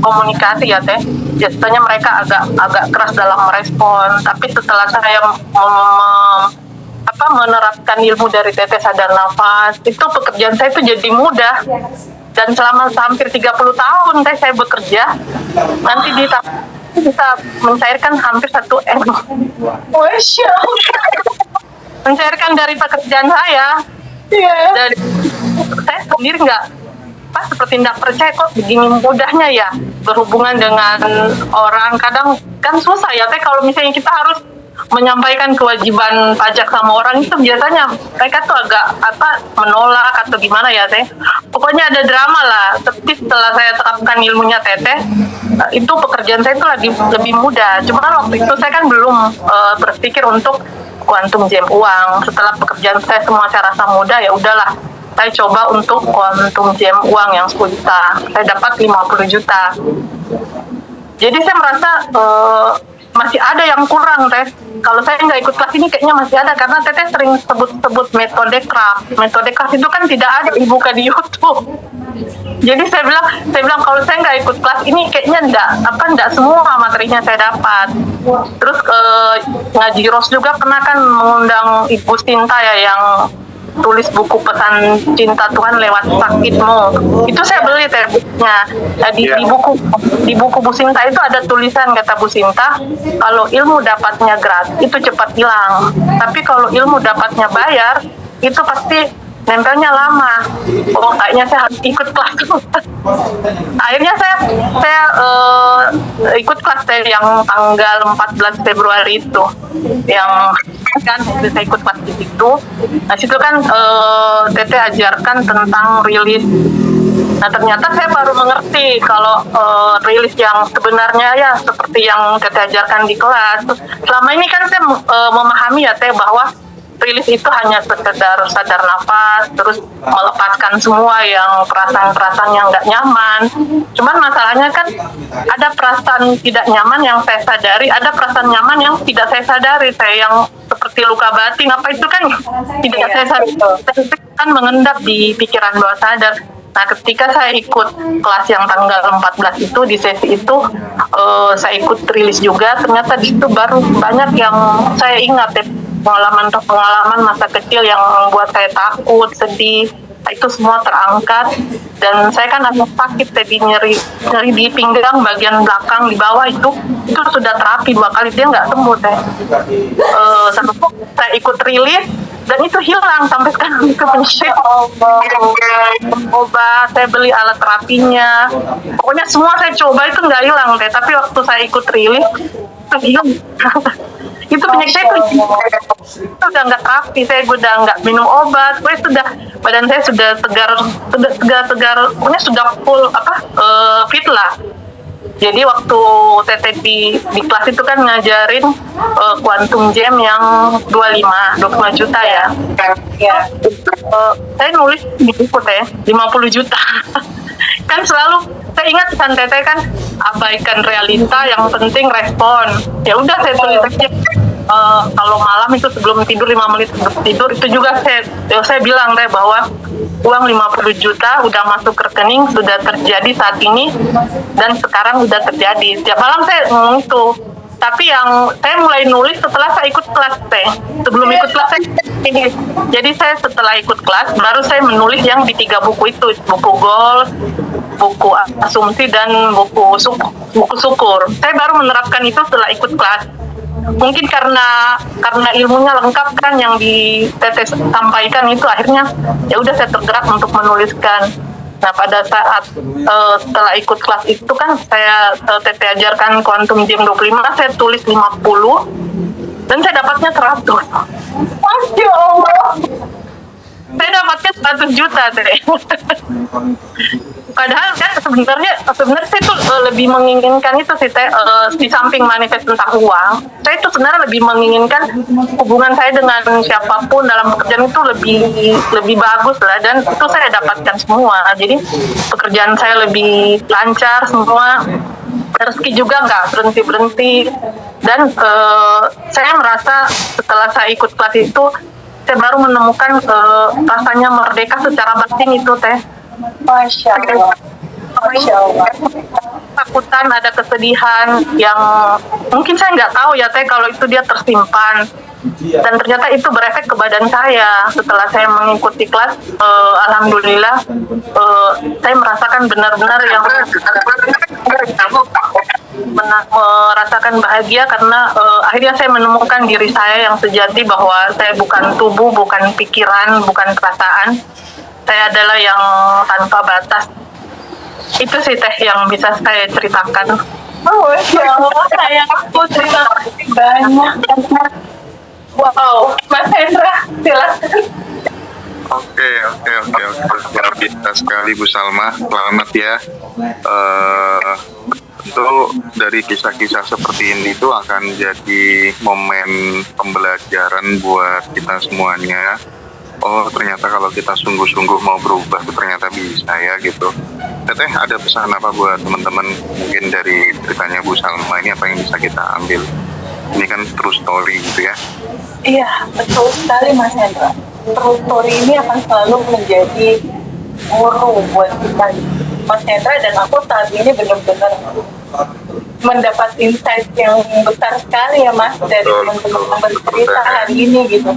komunikasi ya Teh. Biasanya mereka agak keras dalam merespon. Tapi setelah saya menerapkan ilmu dari Teteh sadar nafas, itu pekerjaan saya itu jadi mudah. Dan selama hampir 30 tahun saya bekerja, nanti bisa mencairkan hampir 1 M.
Masya Allah.
Mencairkan dari pekerjaan saya.
Iya.
Dan saya sendiri seperti tidak percaya kok begini mudahnya ya berhubungan dengan orang. Kadang kan susah ya Teh kalau misalnya kita harus menyampaikan kewajiban pajak sama orang, itu biasanya mereka tuh agak menolak atau gimana ya Teh. Pokoknya ada drama lah. Tapi setelah saya terapkan ilmunya Teteh, itu pekerjaan saya itu lebih mudah. Cuma kan waktu itu saya kan belum berpikir untuk Quantum Gem uang. Setelah pekerjaan saya semua saya rasa mudah, ya udahlah saya coba untuk Quantum Gem uang yang 10 juta. Saya dapat 50 juta. Jadi saya merasa masih ada yang kurang Teh. Kalau saya nggak ikut kelas ini kayaknya masih ada, karena Teteh sering sebut metode craft. Metode craft itu kan tidak ada dibuka di YouTube. Jadi saya bilang kalau saya nggak ikut kelas ini kayaknya enggak semua materinya saya dapat. Terus Ngaji Ros juga pernah kan mengundang Ibu Sinta ya yang tulis buku pesan cinta Tuhan lewat sakitmu. Itu saya beli Teh bukunya. Di buku Bu Sinta itu ada tulisan, kata Bu Sinta, kalau ilmu dapatnya gratis itu cepat hilang. Tapi kalau ilmu dapatnya bayar itu pasti nempelnya lama. Kayaknya saya harus ikut kelas. Akhirnya saya ikut kelas yang tanggal 14 Februari itu, yang kan saya ikut kelas di situ. Nah situ kan Teteh ajarkan tentang rilis Nah ternyata saya baru mengerti kalau rilis yang sebenarnya ya seperti yang Teteh ajarkan di kelas. Selama ini kan saya memahami ya Teh bahwa rilis itu hanya sekedar sadar nafas, terus melepaskan semua yang perasaan-perasaan yang nggak nyaman. Cuman masalahnya kan ada perasaan tidak nyaman yang saya sadari, ada perasaan nyaman yang tidak saya sadari. Saya yang seperti luka batin apa itu kan tidak saya sadari, kan mengendap di pikiran bawah sadar. Nah, ketika saya ikut kelas yang tanggal 14 itu, di sesi itu, saya ikut rilis juga, ternyata di situ baru banyak yang saya ingat ya, pengalaman masa kecil yang membuat saya takut, sedih, itu semua terangkat. Dan saya kan agak sakit, jadi nyeri di pinggang bagian belakang di bawah itu sudah terapi 2 kali, dia nggak sembuh deh. Sampai saya ikut rilis, dan itu hilang sampai sekarang. Itu penyakit obat, saya beli alat terapinya, pokoknya semua saya coba itu nggak hilang deh. Tapi waktu saya ikut rilis itu hilang. Itu penyakit saya itu udah nggak terapi, saya udah nggak minum obat, saya sudah, badan saya sudah tegar, pokoknya sudah full fit lah. Jadi waktu Teteh di kelas itu kan ngajarin Quantum Jam yang 25 juta ya. Saya nulis di buku Teh 50 juta. Kan selalu saya ingat kan Teteh kan abaikan realita, yang penting respon. Ya udah saya tulis aja. Kalau malam itu sebelum tidur 5 menit sebelum tidur itu juga saya bilang Teh bahwa uang 50 juta udah masuk ke rekening, sudah terjadi saat ini dan sekarang udah terjadi. Tiap malam saya ngomong itu. Tapi yang saya mulai nulis setelah saya ikut kelas Teh. Sebelum ikut kelas saya ini. Jadi saya setelah ikut kelas baru saya menulis yang di 3 buku itu, buku goals, buku asumsi dan buku syukur. Saya baru menerapkan itu setelah ikut kelas. Mungkin karena ilmunya lengkap kan yang di Teteh sampaikan itu, akhirnya ya udah saya tergerak untuk menuliskan. Nah pada saat setelah ikut kelas itu kan saya Teteh ajarkan Quantum Jam 25, saya tulis 50 dan saya dapatnya 100. Masya Allah, saya dapatnya 100 juta Teh. Padahal kan sebenarnya saya tuh lebih menginginkan itu sih Teh, di samping manifest tentang uang, saya itu sebenarnya lebih menginginkan hubungan saya dengan siapapun dalam pekerjaan itu lebih bagus lah, dan itu saya dapatkan semua. Jadi pekerjaan saya lebih lancar semua, rezeki juga nggak berhenti dan saya merasa setelah saya ikut kelas itu saya baru menemukan rasanya merdeka secara batin itu Teh. Masya Allah. Takutan, ada kesedihan yang mungkin saya nggak tahu ya Teh kalau itu dia tersimpan, dan ternyata itu berefek ke badan saya. Setelah saya mengikuti kelas, alhamdulillah saya merasakan benar-benar yang merasakan bahagia, karena akhirnya saya menemukan diri saya yang sejati, bahwa saya bukan tubuh, bukan pikiran, bukan perasaan. Saya adalah yang tanpa batas. Itu sih Teh yang bisa saya ceritakan.
Oh, ya Allah, aku terima kasih banyak. Wow, Mas Hendra, silakan.
Oke. Luar biasa sekali Bu Salma. Selamat ya. Tentu dari kisah-kisah seperti ini itu akan jadi momen pembelajaran buat kita semuanya. Oh, ternyata kalau kita sungguh-sungguh mau berubah itu ternyata bisa ya gitu. Teteh ada pesan apa buat teman-teman mungkin dari ceritanya Bu Salma ini, apa yang bisa kita ambil? Ini kan true story gitu ya.
Iya, betul sekali Mas Hendra. True story ini akan selalu menjadi guru buat kita, Mas Hendra, dan aku saat ini benar-benar mendapat insight yang besar sekali ya Mas dari teman-teman bercerita hari ini gitu.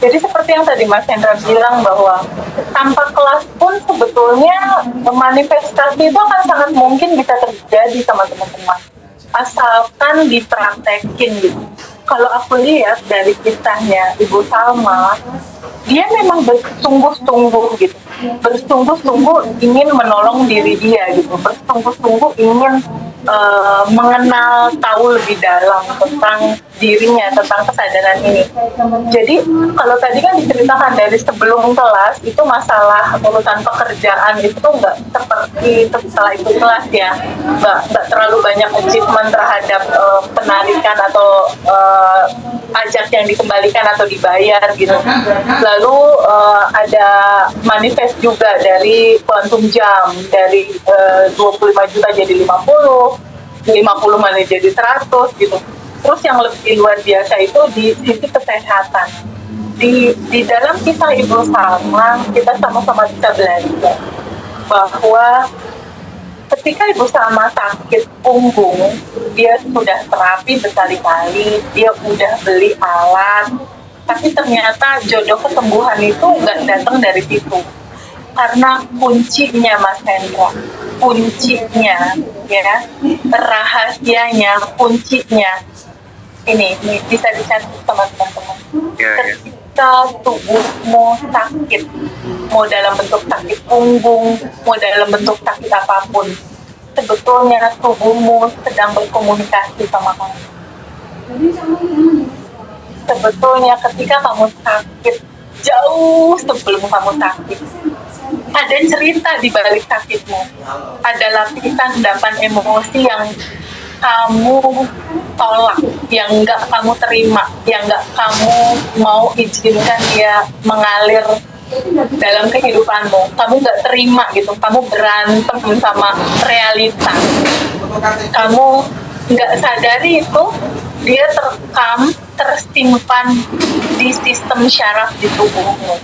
Jadi seperti yang tadi Mas Hendra bilang, bahwa tanpa kelas pun sebetulnya manifestasi itu akan sangat mungkin bisa terjadi sama teman-teman, asalkan dipraktekin gitu. Kalau aku lihat dari kisahnya Ibu Salma, dia memang bersungguh-sungguh gitu, bersungguh-sungguh ingin menolong diri dia gitu, bersungguh-sungguh ingin mengenal tahu lebih dalam tentang dirinya, tentang kesadaran ini. Jadi kalau tadi kan diceritakan dari sebelum kelas itu masalah urusan pekerjaan itu nggak seperti setelah itu kelas ya, nggak terlalu banyak achievement terhadap penarikan atau pajak yang dikembalikan atau dibayar gitu. Lalu ada manifest juga dari quantum jam dari 25 juta jadi 50 malah jadi 100 gitu. Terus yang lebih luar biasa itu di sisi kesehatan. Di dalam kisah Ibu Salma kita sama-sama bisa belajar bahwa ketika Ibu Salma sakit punggung, dia sudah terapi berkali-kali, dia udah beli alat, tapi ternyata jodoh kesembuhan itu nggak datang dari situ. Karena kuncinya Mas Hendra, kuncinya ya, rahasianya, kuncinya ini bisa dicatat sama teman-teman. Ketika tubuhmu sakit, mau dalam bentuk sakit punggung, mau dalam bentuk sakit apapun, sebetulnya tubuhmu sedang berkomunikasi sama kamu. Sebetulnya ketika kamu sakit, jauh sebelum kamu sakit, ada cerita di balik sakitmu, ada lapisan endapan emosi yang kamu tolak, yang nggak kamu terima, yang nggak kamu mau izinkan dia mengalir dalam kehidupanmu. Kamu nggak terima gitu, kamu berantem sama realita. Kamu nggak sadari itu, dia terekam, tersimpan di sistem syaraf di tubuhmu.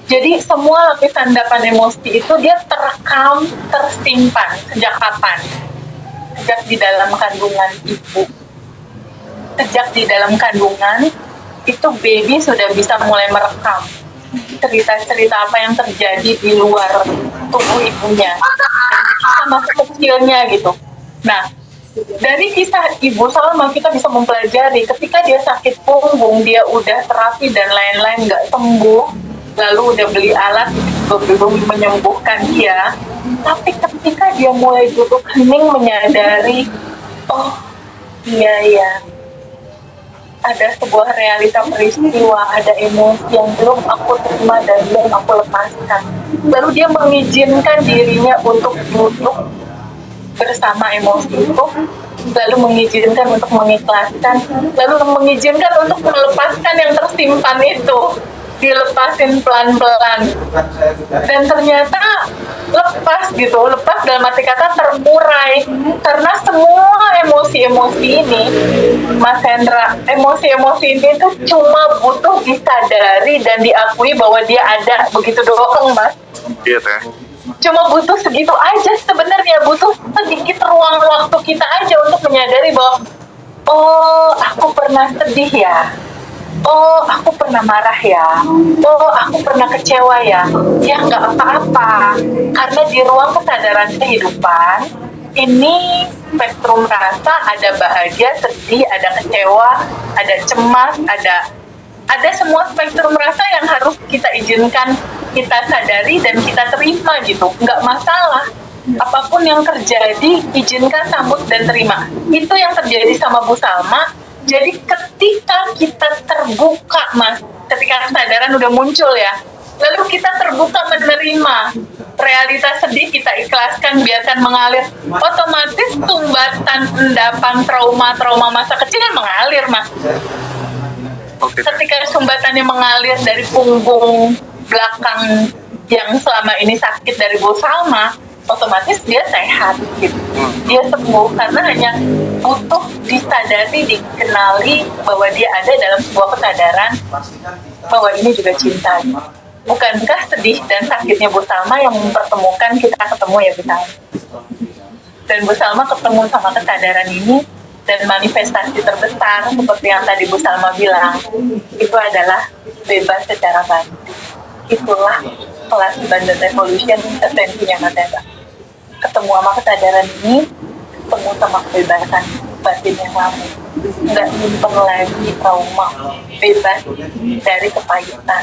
Jadi semua lapisan endapan emosi itu dia terekam, tersimpan. Sejak kapan? Sejak di dalam kandungan ibu. Sejak di dalam kandungan, itu baby sudah bisa mulai merekam cerita-cerita apa yang terjadi di luar tubuh ibunya. Sama kecilnya gitu. Nah, dari kisah Ibu Salma kita bisa mempelajari ketika dia sakit punggung, dia udah terapi dan lain-lain nggak sembuh, lalu udah beli alat belum menyembuhkan dia, tapi ketika dia mulai duduk hening menyadari, oh iya, ada sebuah realita peristiwa, ada emosi yang belum aku terima dan belum aku lepaskan, lalu dia mengizinkan dirinya untuk duduk bersama emosi itu, lalu mengizinkan untuk mengikhlaskan, lalu mengizinkan untuk melepaskan yang tersimpan itu, dilepasin pelan-pelan, dan ternyata lepas gitu, lepas dalam arti kata terurai, karena semua emosi-emosi ini, Mas Hendra, emosi-emosi ini tuh cuma butuh disadari dan diakui bahwa dia ada, begitu doang Mas.
Iya Teh.
Cuma butuh segitu aja sebenarnya, butuh sedikit ruang waktu kita aja untuk menyadari bahwa oh aku pernah sedih ya, oh aku pernah marah ya, oh aku pernah kecewa ya, ya nggak apa-apa, karena di ruang kesadaran kehidupan ini spektrum rasa ada bahagia, sedih, ada kecewa, ada cemas, ada semua spektrum rasa yang harus kita izinkan, kita sadari dan kita terima gitu, nggak masalah. Apapun yang terjadi, izinkan, sambut, dan terima. Itu yang terjadi sama Bu Salma. Jadi ketika kita terbuka, Mas, ketika kesadaran udah muncul ya, lalu kita terbuka menerima realitas sedih, kita ikhlaskan, biarkan mengalir, otomatis sumbatan endapan trauma masa kecil kan mengalir, Mas. Ketika sumbatannya mengalir dari punggung belakang yang selama ini sakit dari Bu Salma, otomatis dia sehat gitu. Dia sembuh karena hanya butuh disadari, dikenali bahwa dia ada dalam sebuah kesadaran bahwa ini juga cinta. Bukankah sedih dan sakitnya Bu Salma yang mempertemukan kita ketemu ya Bu Salma? Dan Bu Salma ketemu sama kesadaran ini, dan manifestasi terbesar seperti yang tadi Bu Salma bilang, itu adalah bebas secara batin. Itulah kelas Abundant Evolution, esensinya Mas Hendra. Ketemu sama kesadaran ini, ketemu sama kebebasan batinnya kamu. Nggak nyimpen lagi trauma, bebas dari kepahitan,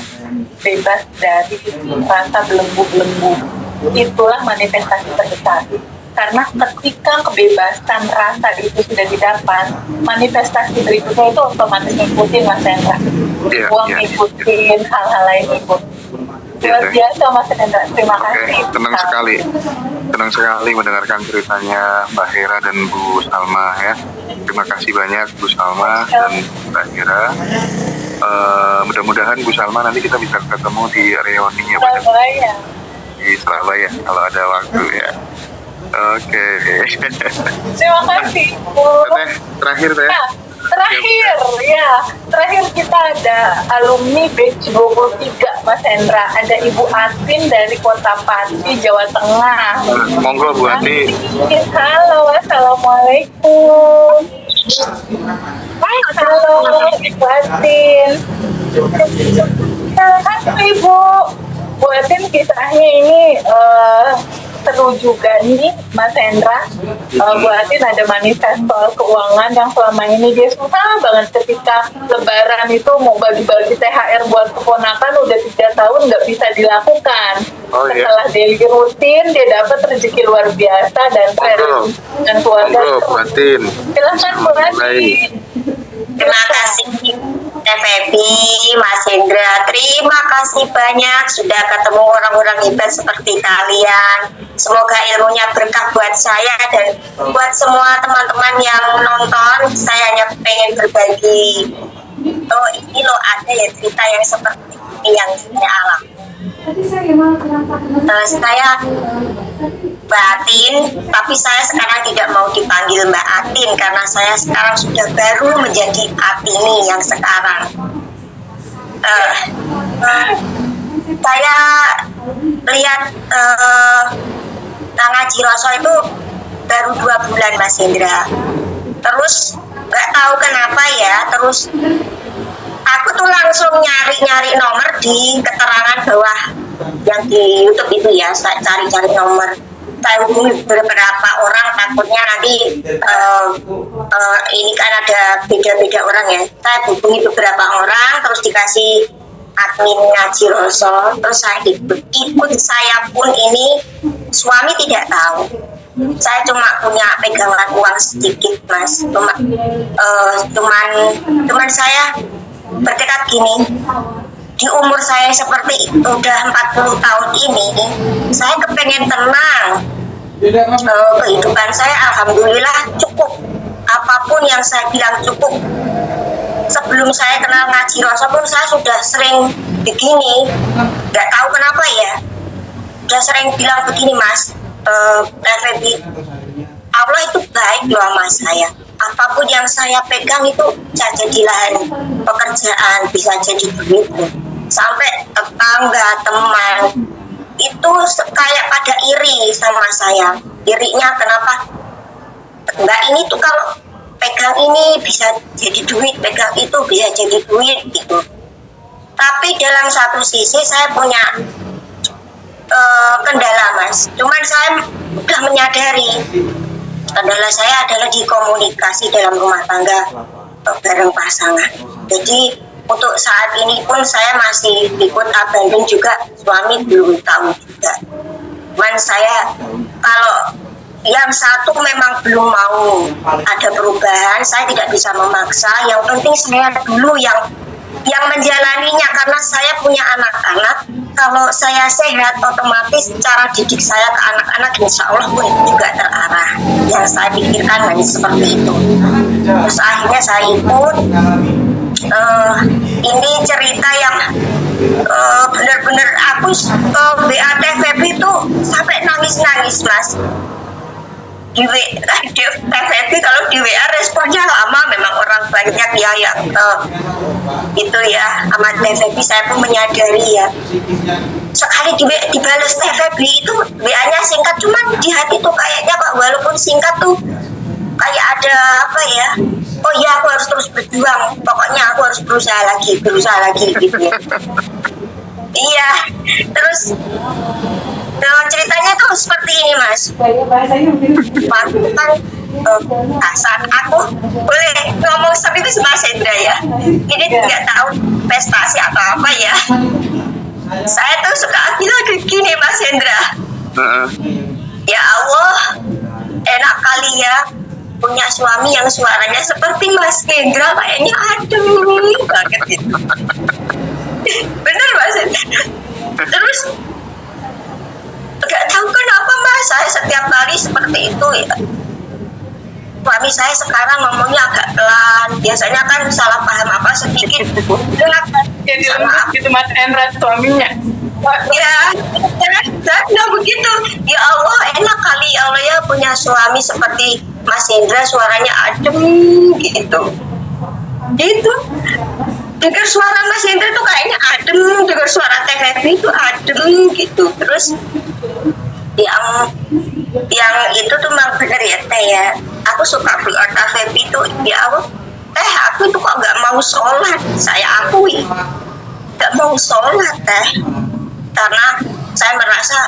bebas dari rasa belenggu-belenggu. Itulah manifestasi terbesar. Karena ketika kebebasan rasa itu sudah didapat, manifestasi berikutnya itu otomatis ngikutin Mas Hendra.
Iya,
Uang
iya.
ngikutin, hal-hal lain ikut. Luar
Iya,
biasa Mas Hendra, terima
Oke,
kasih.
tenang sekali mendengarkan ceritanya Mbak Hera dan Bu Salma ya. Terima kasih banyak Bu Salma dan Mbak Hera. Mudah-mudahan Bu Salma nanti kita bisa ketemu di reuninya
Surabaya.
di Surabaya kalau ada waktu ya. Oke.
Terima kasih Bu.
Teh, terakhir Teh.
Nah, terakhir kita ada alumni batch 23 Mas Hendra. Ada Ibu Atin dari Kota Pati, Jawa Tengah.
Monggo Bu Ati.
Halo, assalamualaikum. Halo, Ibu Atin. Halo Ibu. Bu Atin, kisahnya ini seru juga nih Mas Hendra. Bu Atin ada manifest soal keuangan yang selama ini dia susah banget ketika lebaran itu mau bagi-bagi THR buat keponakan udah 3 tahun nggak bisa dilakukan.
Oh, iya.
Setelah daily rutin dia dapat rezeki luar biasa dan
Monggo.
dengan keluarga.
Monggo Bu Atin.
Silahkan Bu Atin.
Terima kasih Teh Febi, Mas Hendra. Terima kasih banyak sudah ketemu orang-orang hebat seperti kalian. Semoga ilmunya berkah buat saya dan buat semua teman-teman yang nonton. Saya hanya pengen berbagi. Oh, ini loh ada ya cerita yang seperti ini yang saya alami. Saya Mbak Atin, tapi saya sekarang tidak mau dipanggil Mbak Atin karena saya sekarang sudah baru menjadi Atini yang sekarang. Saya lihat Ngaji Roso itu baru 2 bulan Mas Indra. Terus nggak tahu kenapa ya, terus aku tuh langsung nyari nomor di keterangan bawah yang di YouTube itu ya, saya cari nomor. Saya hubungi beberapa orang, takutnya nanti ini kan ada beda-beda orang ya. Saya hubungi beberapa orang, terus dikasih admin Ngaji Roso, terus saya ikut. Saya pun ini suami tidak tahu. Saya cuma punya pegangan uang sedikit Mas, cuman saya bertekad gini, di umur saya seperti udah 40 tahun ini, saya kepengen tenang. Kehidupan saya alhamdulillah cukup, apapun yang saya bilang cukup. Sebelum saya kenal Ngaji Roso pun saya sudah sering begini, nggak tahu kenapa ya, udah sering bilang begini Mas, Febi, Allah itu baik loh sama saya. Apapun yang saya pegang itu bisa jadi lahan pekerjaan, bisa jadi duit. Sampai tetangga, teman itu kayak pada iri sama saya. Irinya kenapa? Mbak ini tuh kalau pegang ini bisa jadi duit, pegang itu bisa jadi duit gitu. Tapi dalam satu sisi saya punya kendala Mas. Cuman saya udah menyadari kendala saya adalah di komunikasi dalam rumah tangga bareng pasangan. Jadi untuk saat ini pun saya masih ikut abandon juga, suami belum tahu juga. Cuman saya kalau yang satu memang belum mau ada perubahan, saya tidak bisa memaksa. Yang penting saya dulu yang menjalaninya, karena saya punya anak-anak. Kalau saya sehat, otomatis cara didik saya ke anak-anak insya Allah pun juga terarah. Yang saya pikirkan hanya seperti itu. Terus akhirnya saya ikut. Ini cerita yang benar-benar aku BAT Febi itu sampai nangis-nangis Mas. Di Febi kalau di WA responnya lama, memang orang banyak ya yang itu ya, sama Febi saya pun menyadari ya. Sekali dibalas Febi itu WA-nya singkat, cuman di hati tuh kayaknya kok walaupun singkat tuh kayak ada apa ya, oh iya aku harus terus berjuang, pokoknya aku harus berusaha lagi gitu ya. Iya, terus ceritanya tuh seperti ini Mas. Waktu kan saat aku boleh ngomong seperti itu Mas Hendra ya, ini nggak tahu prestasi atau apa ya. Saya tuh suka bilang gini Mas Hendra, Ya Allah, enak kali ya punya suami yang suaranya seperti Mas Hendra, kayaknya aduh banget gitu. Bener Mas. Terus nggak tahu kenapa Mas, saya setiap kali seperti itu ya. Suami saya sekarang ngomongnya agak pelan, biasanya kan salah paham apa sedikit
Jadi lembut gitu Mas Hendra suaminya.
ya, saya bilang begitu. Ya Allah, enak kali ya Allah ya punya suami seperti Mas Hendra, suaranya adem gitu. Gitu. Dengar suara Mas Hendra tuh kayaknya adem, dengar suara Teh Febri itu adem gitu. Terus yang itu tuh memang bener ya Teh ya. Aku suka berdoa Teh Febri itu, ya Allah, Teh aku tuh kok nggak mau sholat, saya akui nggak mau sholat Teh, karena saya merasa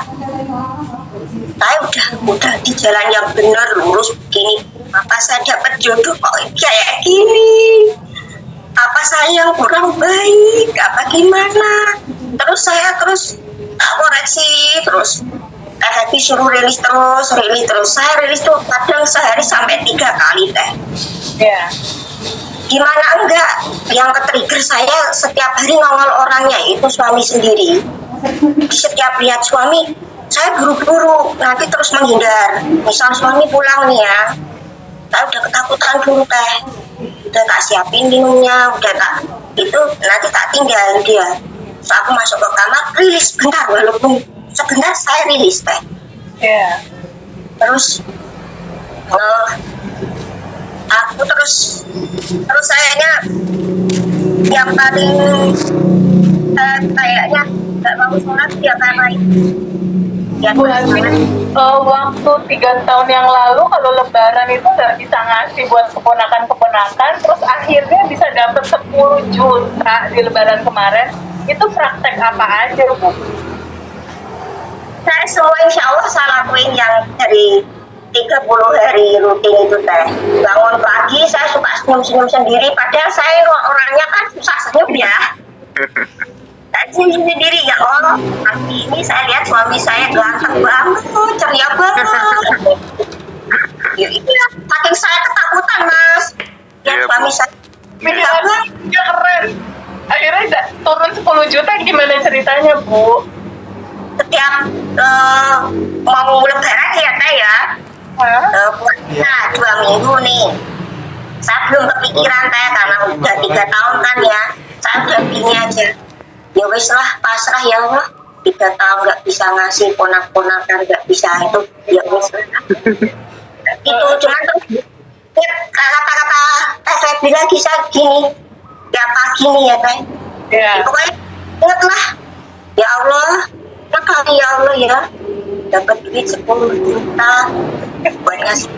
saya udah di jalan yang benar lurus begini, apa saya dapat jodoh kok kayak gini, apa saya yang kurang baik, apa gimana. Terus saya tak koreksi terus. Tapi suruh rilis terus. Saya rilis tuh kadang sehari sampai 3 kali Teh.
Ya.
Gimana enggak? Yang ke-trigger saya setiap hari nongol orangnya itu suami sendiri. Setiap lihat suami, saya buru-buru nanti terus menghindar. Misal suami pulang nih ya, saya udah ketakutan dulu Teh. Udah tak siapin minumnya, udah tak itu nanti tak tinggal dia. So, aku masuk ke kamar, rilis bentar, walaupun sebentar saya rilis Teh.
Ya.
Terus aku terus sayanya yang paling kayaknya nggak mau sholat ya karena ya
Bu Hasmin, waktu 3 tahun yang lalu kalau lebaran itu nggak bisa ngasih buat keponakan-keponakan, terus akhirnya bisa dapat 10 juta di lebaran kemarin, itu praktek apa aja Bu?
saya semua insya Allah saya lakuin yang dari 30 hari rutin itu Teh. Bangun pagi saya suka senyum-senyum sendiri, padahal saya orangnya kan susah senyum ya. Saya senyum sendiri, ya Allah, pagi ini saya lihat suami saya ganteng banget, ceria banget. Ya itu ya, saking saya ketakutan Mas. Ya suami saya
Pilihan ya keren. Akhirnya turun 10 juta, gimana ceritanya Bu?
setiap mau lebaran ya Teh ya. Nah 2 minggu nih saya belum kepikiran Teh karena udah 3 tahun kan ya. Saya udah gini aja, ya wis lah pasrah ya Allah, 3 tahun nggak bisa ngasih ponak-ponakan, nggak bisa itu, ya wis lah. Itu cuman tuh kata-kata Teh Febri lagi saya gini ya pagi nih ya Teh.
Ya.
Pokoknya ingat lah, ya Allah, makasih ya Allah ya, dapat duit 10 juta buat ngasih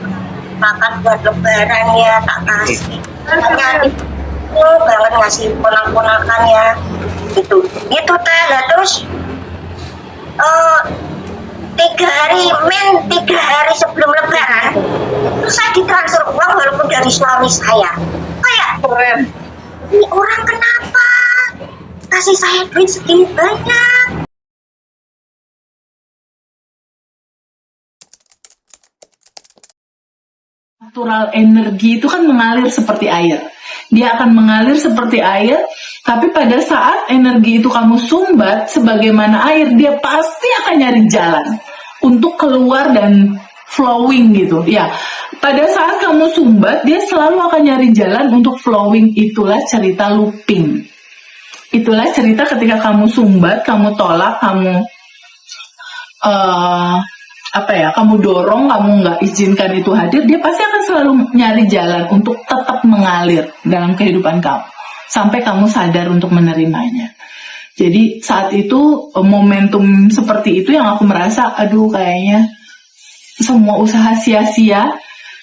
makan buat lebaran ya, tak kasih. Makanya banget ngasih ponak-ponakan ya, gitu Teh. Lah terus 3 hari sebelum lebaran terus saya ditransfer uang walaupun dari suami saya. Kayak
Keren.
ini orang kenapa kasih saya duit segini banyak.
Natural energi itu kan mengalir seperti air. Dia akan mengalir seperti air, tapi pada saat energi itu kamu sumbat sebagaimana air, dia pasti akan nyari jalan untuk keluar dan flowing gitu. Ya, pada saat kamu sumbat, dia selalu akan nyari jalan untuk flowing. Itulah cerita looping. Itulah cerita ketika kamu sumbat, kamu tolak, kamu kamu dorong, kamu nggak izinkan itu hadir, dia pasti akan selalu nyari jalan untuk tetap mengalir dalam kehidupan kamu sampai kamu sadar untuk menerimanya. Jadi saat itu momentum seperti itu yang aku merasa, aduh kayaknya semua usaha sia-sia.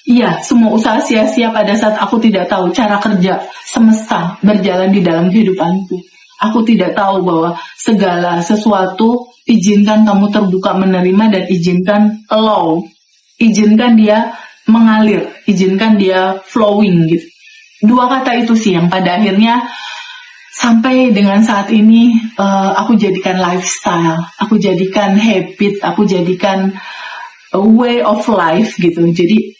Iya, semua usaha sia-sia pada saat aku tidak tahu cara kerja semesta berjalan di dalam kehidupanku. Aku tidak tahu bahwa segala sesuatu, izinkan kamu terbuka menerima dan izinkan allow. Izinkan dia mengalir, izinkan dia flowing gitu. 2 kata itu sih yang pada akhirnya sampai dengan saat ini aku jadikan lifestyle, aku jadikan habit, aku jadikan a way of life gitu. Jadi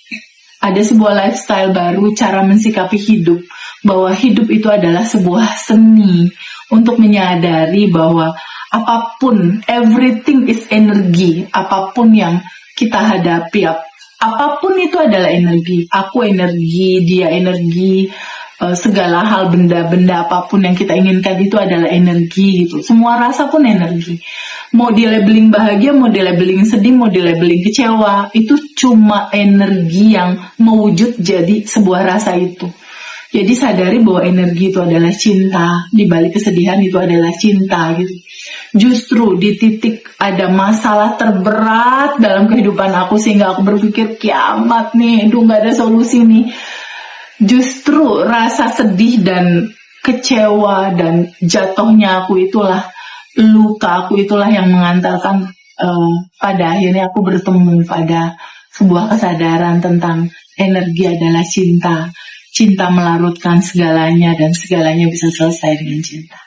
ada sebuah lifestyle baru, cara mensikapi hidup, bahwa hidup itu adalah sebuah seni untuk menyadari bahwa apapun, everything is energi, apapun yang kita hadapi, apapun itu adalah energi. Aku energi, dia energi, segala hal, benda-benda apapun yang kita inginkan itu adalah energi gitu. Semua rasa pun energi. Mau di labeling bahagia, mau di labeling sedih, mau di labeling kecewa, itu cuma energi yang mewujud jadi sebuah rasa itu. Jadi sadari bahwa energi itu adalah cinta, di balik kesedihan itu adalah cinta gitu. Justru di titik ada masalah terberat dalam kehidupan aku sehingga aku berpikir kiamat nih, gak ada solusi nih. Justru rasa sedih dan kecewa dan jatuhnya aku itulah, luka aku itulah yang mengantarkan pada akhirnya aku bertemu pada sebuah kesadaran tentang energi adalah cinta. Cinta melarutkan segalanya dan segalanya bisa selesai dengan cinta.